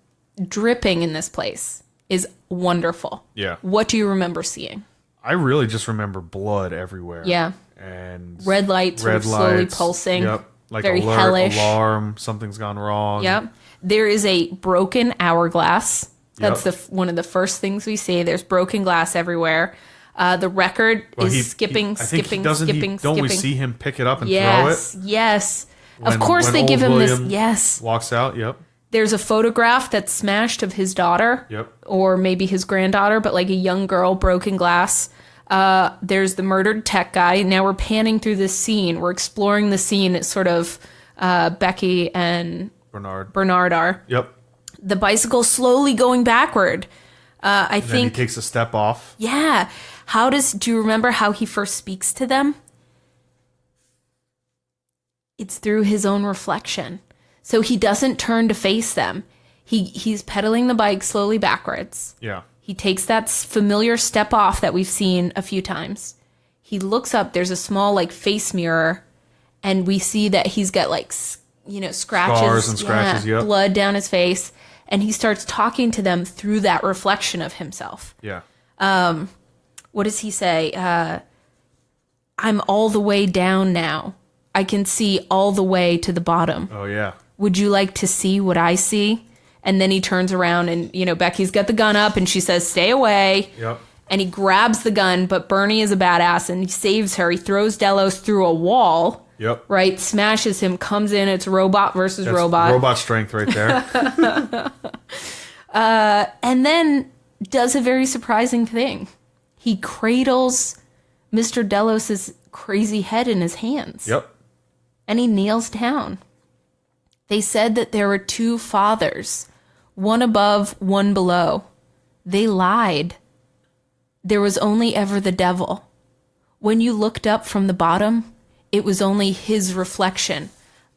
dripping in this place is wonderful. Yeah. What do you remember seeing? I really just remember blood everywhere. Yeah. And red lights slowly pulsing. Yep. Like very hellish. Alarm, something's gone wrong. Yep. There is a broken hourglass. That's one of the first things we see. There's broken glass everywhere. The record is skipping. Don't we see him pick it up and throw it? Yes. Of course they give him William this. Yes. Walks out. Yep. There's a photograph that's smashed of his daughter. Yep. Or maybe his granddaughter, but a young girl, broken glass. There's the murdered tech guy. Now we're panning through this scene. We're exploring the scene. It's sort of Becky and Bernard are. Yep. The bicycle slowly going backward. I think he takes a step off. Yeah. Do you remember how he first speaks to them? It's through his own reflection. So he doesn't turn to face them. He's pedaling the bike slowly backwards. Yeah. He takes that familiar step off that we've seen a few times. He looks up. There's a small face mirror, and we see that he's got scratches, scars and scratches, blood down his face, and he starts talking to them through that reflection of himself. Yeah. What does he say? I'm all the way down now. I can see all the way to the bottom. Oh yeah. Would you like to see what I see? And then he turns around and, Becky's got the gun up and she says, stay away. Yep. And he grabs the gun, but Bernie is a badass and he saves her. He throws Delos through a wall. Yep. Right? Smashes him, comes in. It's robot versus robot. Robot strength right there. And then does a very surprising thing. He cradles Mr. Delos's crazy head in his hands. Yep. And he kneels down. They said that there were 2 fathers, one above, one below. They lied. There was only ever the devil. When you looked up from the bottom, it was only his reflection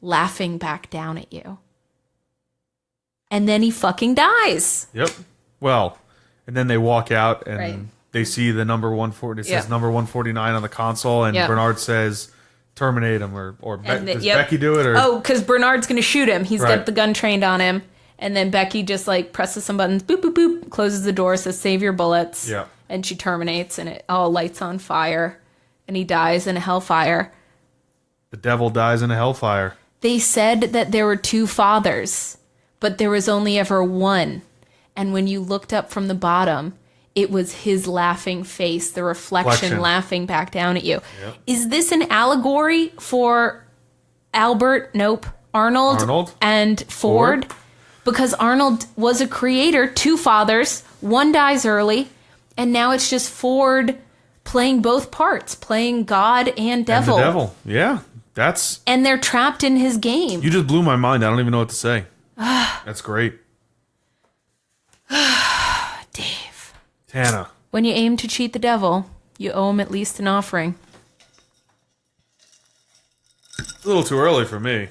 laughing back down at you. And then he fucking dies. Yep. Well, and then they walk out and they see the number 140. It says number 149 on the console, and Bernard says, terminate him, does Becky do it? Or? Oh, because Bernard's going to shoot him. He's got the gun trained on him. And then Becky just presses some buttons, boop, boop, boop, closes the door, says, save your bullets. Yeah. And she terminates, and it all lights on fire. And he dies in a hellfire. The devil dies in a hellfire. They said that there were 2 fathers, but there was only ever one. And when you looked up from the bottom, it was his laughing face, the reflection laughing back down at you. Yep. Is this an allegory for Arnold and Ford. Because Arnold was a creator, 2 fathers, one dies early, and now it's just Ford playing both parts, playing God and devil. And the devil, yeah. And they're trapped in his game. You just blew my mind. I don't even know what to say. That's great. Dave. Tana. When you aim to cheat the devil, you owe him at least an offering. It's a little too early for me.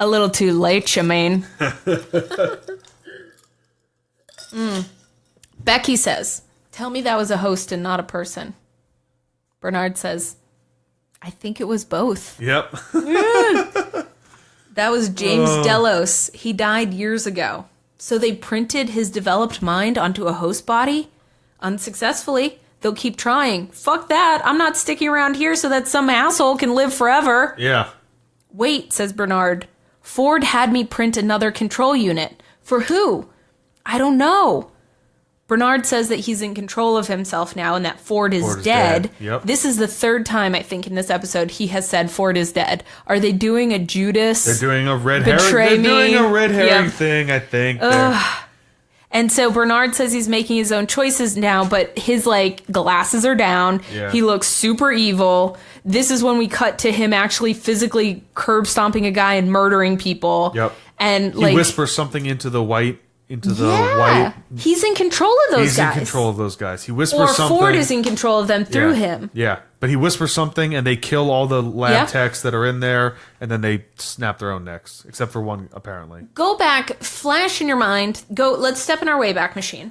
A little too late, you mean. Becky says, tell me that was a host and not a person. Bernard says, I think it was both. Yep. That was James Delos. He died years ago. So they printed his developed mind onto a host body? Unsuccessfully. They'll keep trying. Fuck that. I'm not sticking around here so that some asshole can live forever. Yeah. Wait, says Bernard. Ford had me print another control unit. For who? I don't know. Bernard says that he's in control of himself now and that Ford is dead. Yep. This is the 3rd time, I think, in this episode he has said Ford is dead. Are they doing a Judas? They're doing a red herring. They're doing a red herring thing, I think. And so Bernard says he's making his own choices now, but his, glasses are down. Yeah. He looks super evil. This is when we cut to him actually physically curb stomping a guy and murdering people. Yep. And, he whispers something into the white. He's in control of those guys. He's in control of those guys. He whispers something. Or Ford is in control of them through him. Yeah. But he whispers something and they kill all the lab techs that are in there and then they snap their own necks. Except for one, apparently. Go back, flash in your mind. Let's step in our Wayback Machine.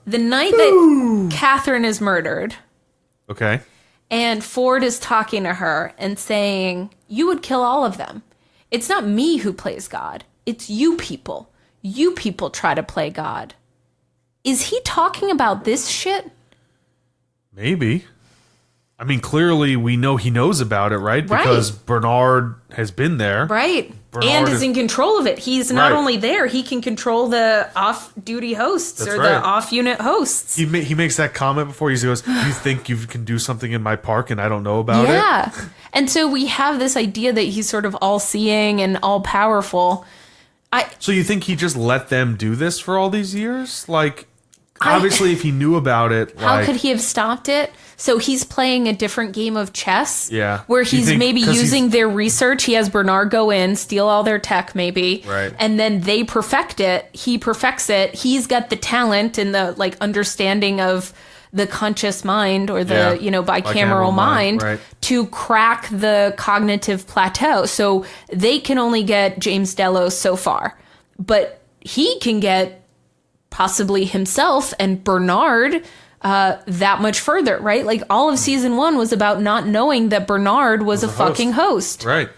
The night that Catherine is murdered. Okay. And Ford is talking to her and saying, you would kill all of them. It's not me who plays God. It's you people. You people try to play God. Is he talking about this shit? Maybe. I mean, clearly we know he knows about it, right? Because Bernard has been there. Right. Bernard is in control of it. He's not only there, he can control the off-duty hosts the off-unit hosts. He makes that comment before. He goes, you think you can do something in my park and I don't know about it? Yeah. And so we have this idea that he's sort of all-seeing and all-powerful. So you think he just let them do this for all these years? Obviously, if he knew about it... How could he have stopped it? So he's playing a different game of chess? Yeah. Where he's maybe using their research. He has Bernard go in, steal all their tech, maybe. Right. And then they perfect it. He perfects it. He's got the talent and the, understanding of the conscious mind or the, bicameral mind to crack the cognitive plateau. So they can only get James Delos so far. But he can get possibly himself and Bernard that much further, right? All of season 1 was about not knowing that Bernard was a fucking host. Right.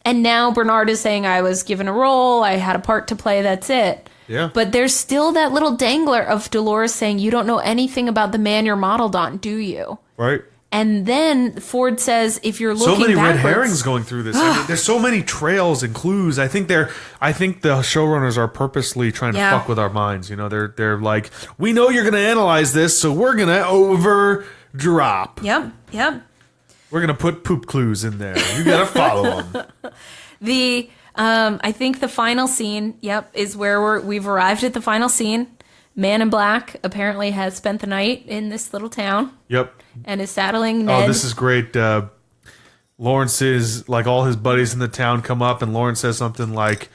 And now Bernard is saying, I was given a role, I had a part to play, that's it. Yeah. But there's still that little dangler of Dolores saying, you don't know anything about the man you're modeled on, do you? Right. And then Ford says, if you're looking so many backwards, red herrings going through this. I mean, there's so many trails and clues. I think the showrunners are purposely trying to fuck with our minds. They're like, we know you're going to analyze this, so we're going to over drop. Yep. We're going to put poop clues in there. You got to follow them. I think the final scene, is where we've arrived at the final scene. Man in Black apparently has spent the night in this little town. Yep. And is saddling Ned. Oh, this is great. Lawrence is, all his buddies in the town come up, and Lawrence says something like,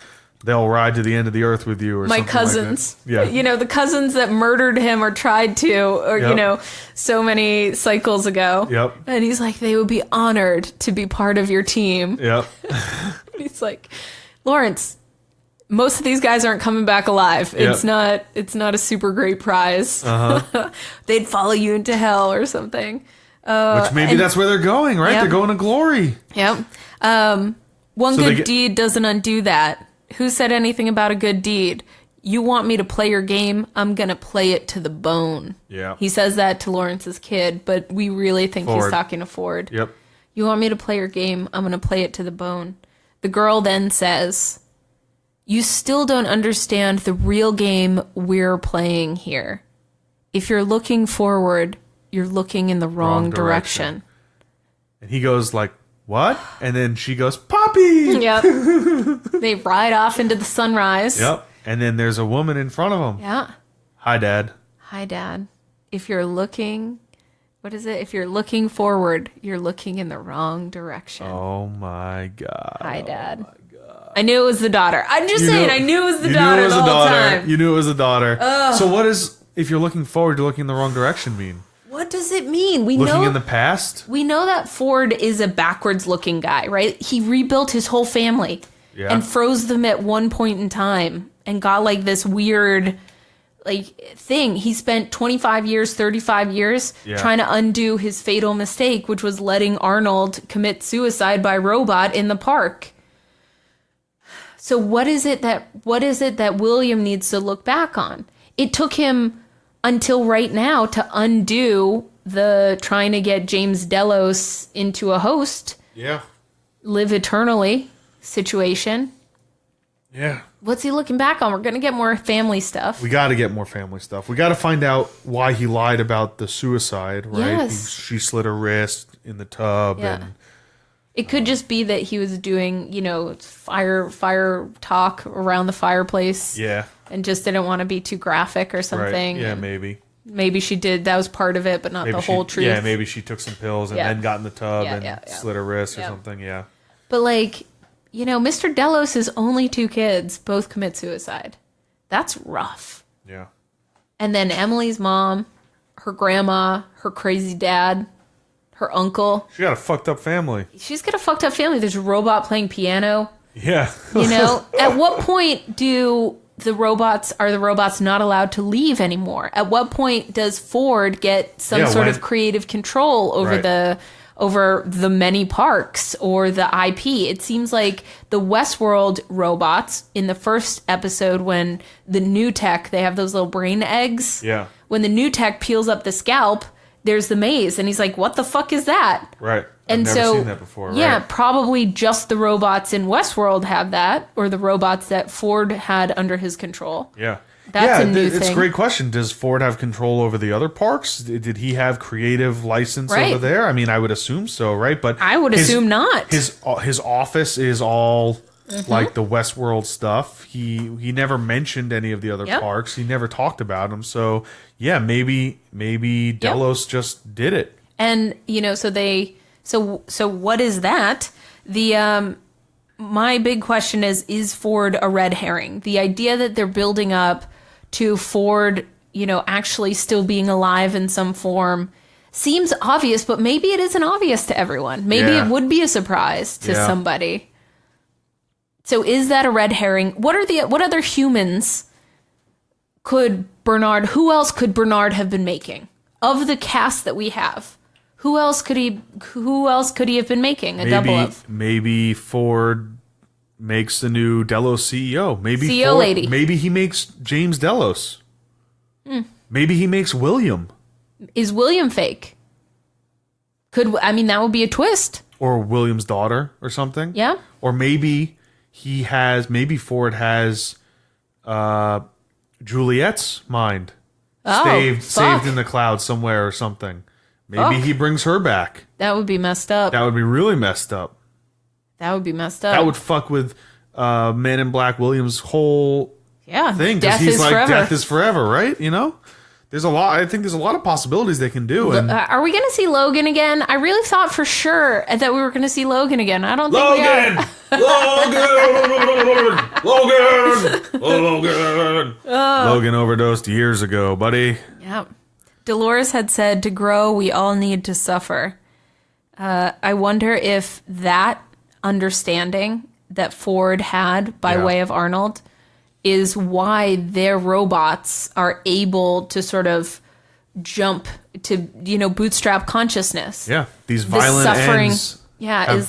they'll ride to the end of the earth with you, or my something cousins. Like that. Yeah. The cousins that murdered him or tried to, or, so many cycles ago. Yep. And he's like, they would be honored to be part of your team. Yep. He's like, Lawrence, most of these guys aren't coming back alive. It's not a super great prize. Uh-huh. They'd follow you into hell or something. Which maybe that's where they're going, right? Yep. They're going to glory. Yep. One good deed doesn't undo that. Who said anything about a good deed? You want me to play your game? I'm going to play it to the bone. Yeah. He says that to Lawrence's kid, but we really think he's talking to Ford. Yep. You want me to play your game? I'm going to play it to the bone. The girl then says, you still don't understand the real game we're playing here. If you're looking forward, you're looking in the wrong direction. And he goes what? And then she goes, Poppy! Yep. They ride off into the sunrise. Yep. And then there's a woman in front of them. Yeah. Hi, Dad. Hi, Dad. If you're looking... What is it? If you're looking forward, you're looking in the wrong direction. Oh, my God. Hi, Dad. Oh, my God. I knew it was the daughter. I'm just saying, I knew it was the daughter the whole time. You knew it was the daughter. So what does, if you're looking forward, you're looking in the wrong direction mean? What does it mean? Looking in the past? We know that Ford is a backwards-looking guy, right? He rebuilt his whole family and froze them at one point in time and got like this weird thing. He spent 25 years, 35 years trying to undo his fatal mistake, which was letting Arnold commit suicide by robot in the park. So what is it that William needs to look back on? It took him until right now to undo the trying to get James Delos into a host. Yeah. Live eternally situation. Yeah. What's he looking back on? We're going to get more family stuff. We got to get more family stuff. We got to find out why he lied about the suicide, right? Yes. She slit her wrist in the tub. Yeah. And it could just be that he was doing, fire talk around the fireplace. Yeah. And just didn't want to be too graphic or something. Right. Yeah, maybe. Maybe she did. That was part of it, but not the whole truth. Yeah, maybe she took some pills and then got in the tub and slit her wrist or something. Yeah. But Mr. Delos' only 2 kids both commit suicide. That's rough. Yeah. And then Emily's mom, her grandma, her crazy dad, her uncle. She got a fucked up family. She's got a fucked up family. There's a robot playing piano. Yeah. At what point are the robots not allowed to leave anymore? At what point does Ford get some sort of creative control over the many parks or the IP? It seems like the Westworld robots in the first episode, when the new tech, they have those little brain eggs. Yeah. When the new tech peels up the scalp, there's the maze, and he's like, "What the fuck is that?" Right. I've never seen that before. Yeah, probably just the robots in Westworld have that, or the robots that Ford had under his control. Yeah. That's a new thing. It's a great question. Does Ford have control over the other parks? Did he have creative license over there? I mean, I would assume so, right? But I would assume not. His office is all like the Westworld stuff. He never mentioned any of the other parks. He never talked about them. So yeah, maybe Delos just did it. And so what is that? My big question is Ford a red herring? The idea that they're building up to Ford, actually still being alive in some form seems obvious, but maybe it isn't obvious to everyone. Maybe it would be a surprise to somebody. So is that a red herring? What other humans who else could Bernard have been making? Of the cast that we have, who else could he have been making double of? Maybe Ford makes the new Delos CEO. Maybe CEO Ford, lady. Maybe he makes James Delos. Maybe he makes William. Is William fake? That would be a twist. Or William's daughter or something. Yeah. Or maybe Ford has Juliet's mind saved in the cloud somewhere or something. Maybe he brings her back. That would be messed up. That would be really messed up. That would be messed up. That would fuck with Man in Black Williams' whole thing. Because he's like, forever. Death is forever, right? There's a lot. I think there's a lot of possibilities they can do. And are we going to see Logan again? I really thought for sure that we were going to see Logan again. I don't think we are. Logan! Logan overdosed years ago, buddy. Yep. Dolores had said, to grow, we all need to suffer. I wonder if that understanding that Ford had by way of Arnold is why their robots are able to sort of jump to, bootstrap consciousness. Yeah, these violent ends.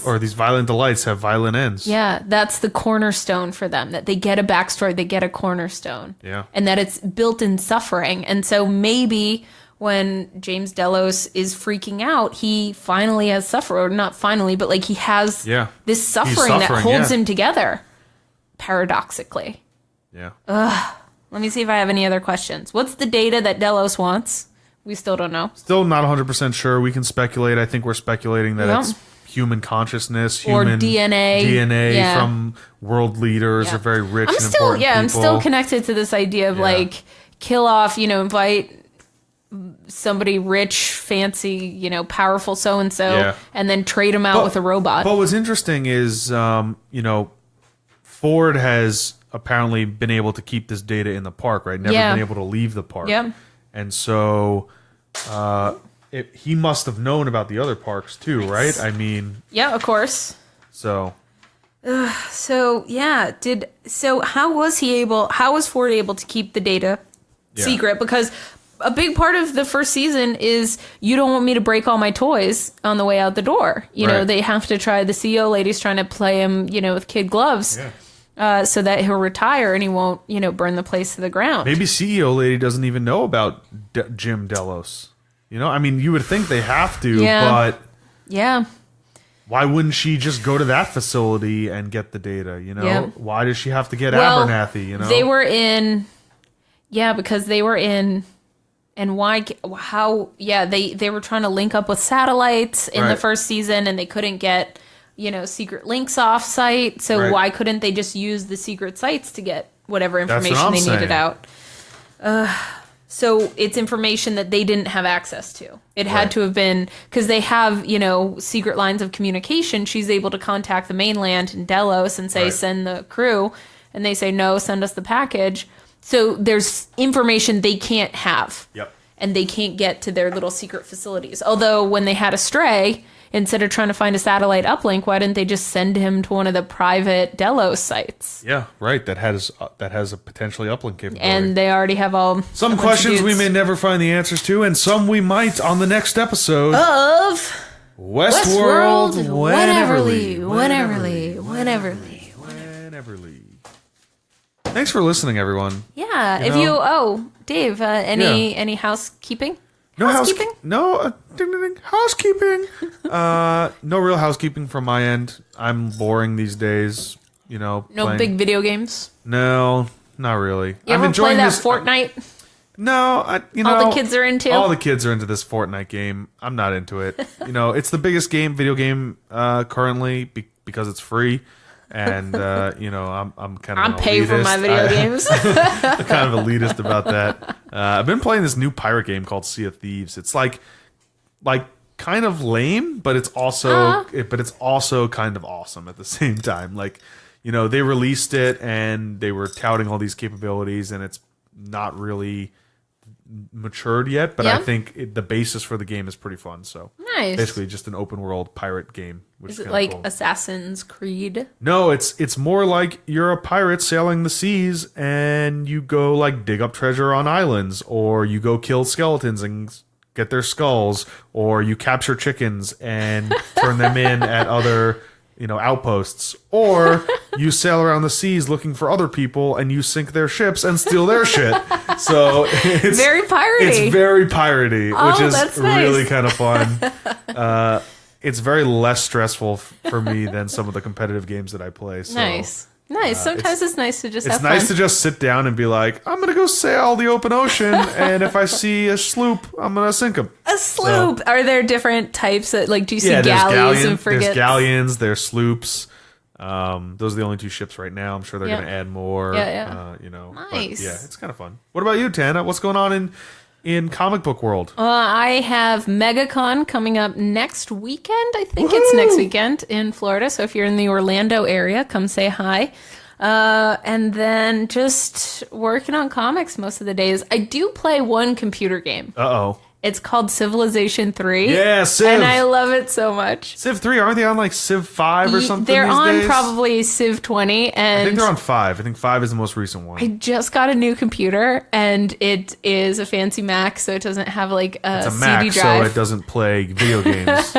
Or these violent delights have violent ends. Yeah, that's the cornerstone for them, that they get a backstory, they get a cornerstone. Yeah. And that it's built in suffering. And so maybe when James Delos is freaking out, he finally has suffered, or not finally, but he has this suffering that holds him together, paradoxically. Yeah. Let me see if I have any other questions. What's the data that Delos wants? We still don't know. Still not 100% sure. We can speculate. I think we're speculating that it's human consciousness, or human DNA from world leaders or very rich and important people. I'm still connected to this idea of like kill off, invite somebody rich, fancy, powerful so-and-so and then trade them out with a robot. But what's interesting is, Ford has apparently been able to keep this data in the park, right? Never been able to leave the park. Yeah. And so he must have known about the other parks too, right? I mean... Yeah, of course. So... So how was Ford able to keep the data secret? Because a big part of the first season is you don't want me to break all my toys on the way out the door. You know, they have to try, the CEO lady's trying to play him, with kid gloves so that he'll retire and he won't, burn the place to the ground. Maybe CEO lady doesn't even know about Jim Delos. I mean, you would think they have to, but... Yeah. Why wouldn't she just go to that facility and get the data, Why does she have to get Abernathy, They were in... Yeah, because they were in... And they were trying to link up with satellites in the first season, and they couldn't get, secret links off site. So why couldn't they just use the secret sites to get whatever information they needed out? So it's information that they didn't have access to. It had to have been, because they have, secret lines of communication. She's able to contact the mainland in Delos and say, send the crew. And they say, no, send us the package. So there's information they can't have. Yep. And they can't get to their little secret facilities. Although when they had a stray, instead of trying to find a satellite uplink, why didn't they just send him to one of the private Delos sites? Yeah, right. That has a potentially uplink capability. And they already have all... Some questions we may never find the answers to, and some we might on the next episode of... Westworld Wheneverly. Thanks for listening, everyone. Yeah. Dave, any housekeeping? No housekeeping. No housekeeping. No real housekeeping from my end. I'm boring these days. No big video games. No, not really. You ever play that Fortnite? No, all the kids are into. All the kids are into this Fortnite game. I'm not into it. It's the biggest video game currently because it's free. And I'm kind of I'm paying for my video games. I'm kind of elitist about that. I've been playing this new pirate game called Sea of Thieves. It's like kind of lame, but it's also kind of awesome at the same time. They released it and they were touting all these capabilities, and it's not really matured yet, but I think the basis for the game is pretty fun. So nice. Basically just an open world pirate game, which is it like cool. Assassin's Creed? No, it's more like you're a pirate sailing the seas, and you go dig up treasure on islands, or you go kill skeletons and get their skulls, or you capture chickens and turn them in at other outposts, or you sail around the seas looking for other people and you sink their ships and steal their shit. So it's very piratey. It's very piratey, which is that's nice. Really kind of fun. It's very less stressful for me than some of the competitive games that I play. So, nice. Sometimes it's nice to just have fun. It's nice to just sit down and be like, I'm going to go sail the open ocean, and if I see a sloop, I'm going to sink them. A sloop? So, are there different types? Do you see galleys and frigates? There's galleons, there's sloops. Those are the only two ships right now. I'm sure they're going to add more. Yeah. But, Nice. it's kind of fun. What about you, Tana? What's going on in comic book world? I have MegaCon coming up next weekend. I think it's next weekend in Florida. So if you're in the Orlando area, come say hi. And then just working on comics most of the days. I do play one computer game. Uh-oh. It's called Civilization 3. Yeah, Civ. And I love it so much. Civ 3, aren't they on Civ 5 or something They're these on days? Probably Civ 20. And I think they're on 5. I think 5 is the most recent one. I just got a new computer, and it is a fancy Mac, so it doesn't have a it's a CD Mac, drive. so it doesn't play video games,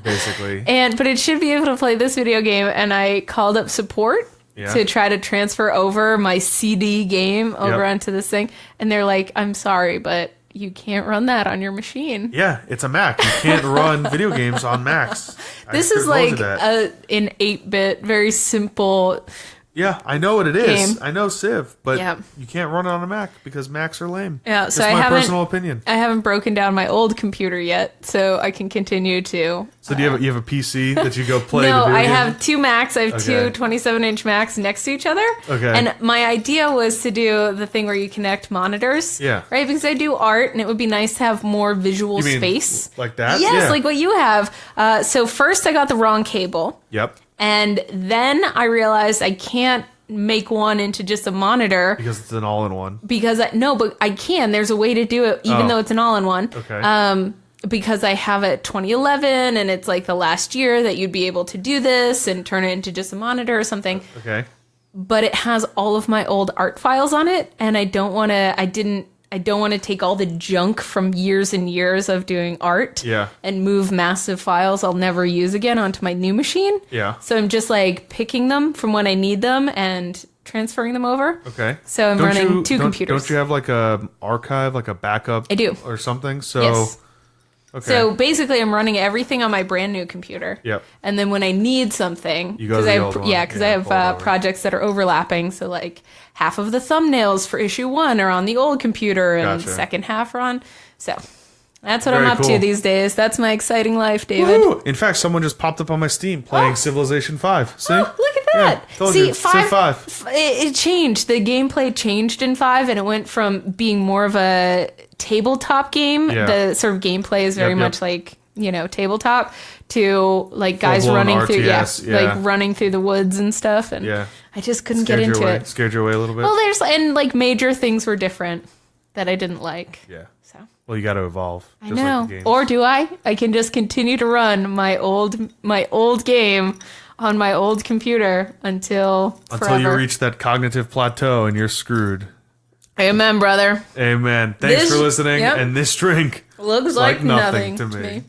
basically. But it should be able to play this video game, and I called up support to try to transfer over my CD game over onto this thing, and they're like, I'm sorry, but you can't run that on your machine. Yeah, it's a Mac. You can't run video games on Macs. This is an 8-bit, very simple Yeah, I know what it is. Game. I know Civ, but you can't run it on a Mac because Macs are lame. Yeah, so that's my personal opinion. I haven't broken down my old computer yet, so I can continue to. So do you have a PC that you go play? No, I have two Macs. I have two 27-inch Macs next to each other. Okay. And my idea was to do the thing where you connect monitors. Yeah. Right, because I do art, and it would be nice to have more visual space. Like that? Yes, like what you have. So first I got the wrong cable. Yep. And then I realized I can't make one into just a monitor. Because it's an all-in-one. But I can. There's a way to do it, even though it's an all-in-one. Okay. Because I have a 2011, and it's like the last year that you'd be able to do this and turn it into just a monitor or something. Okay. But it has all of my old art files on it, and I don't want to take all the junk from years and years of doing art and move massive files I'll never use again onto my new machine. Yeah. So I'm just like picking them from when I need them and transferring them over. Okay. So I'm running two computers. Don't you have like a archive, like a backup? I do. Or something? So, yes. Okay. So basically I'm running everything on my brand new computer. Yep. And then when I need something, you go to the old one. because I have projects that are overlapping. So like half of the thumbnails for issue 1 are on the old computer and the second half are on. So that's what I'm up to these days. That's my exciting life, David. Woo! In fact, someone just popped up on my Steam playing Civilization 5. See? Oh, look at that. Yeah, told you. 5. It changed. The gameplay changed in 5, and it went from being more of a tabletop game. The sort of gameplay is very much like, tabletop, to like guys running RTS, through like running through the woods and stuff, and I just couldn't get into it. Scared you away a little bit. Well, and like major things were different that I didn't like. Yeah. So well, you got to evolve. I know. Like or do I? I can just continue to run my old game on my old computer until you reach that cognitive plateau and you're screwed. Amen, brother. Amen. Thanks for listening. And this drink looks like nothing to me.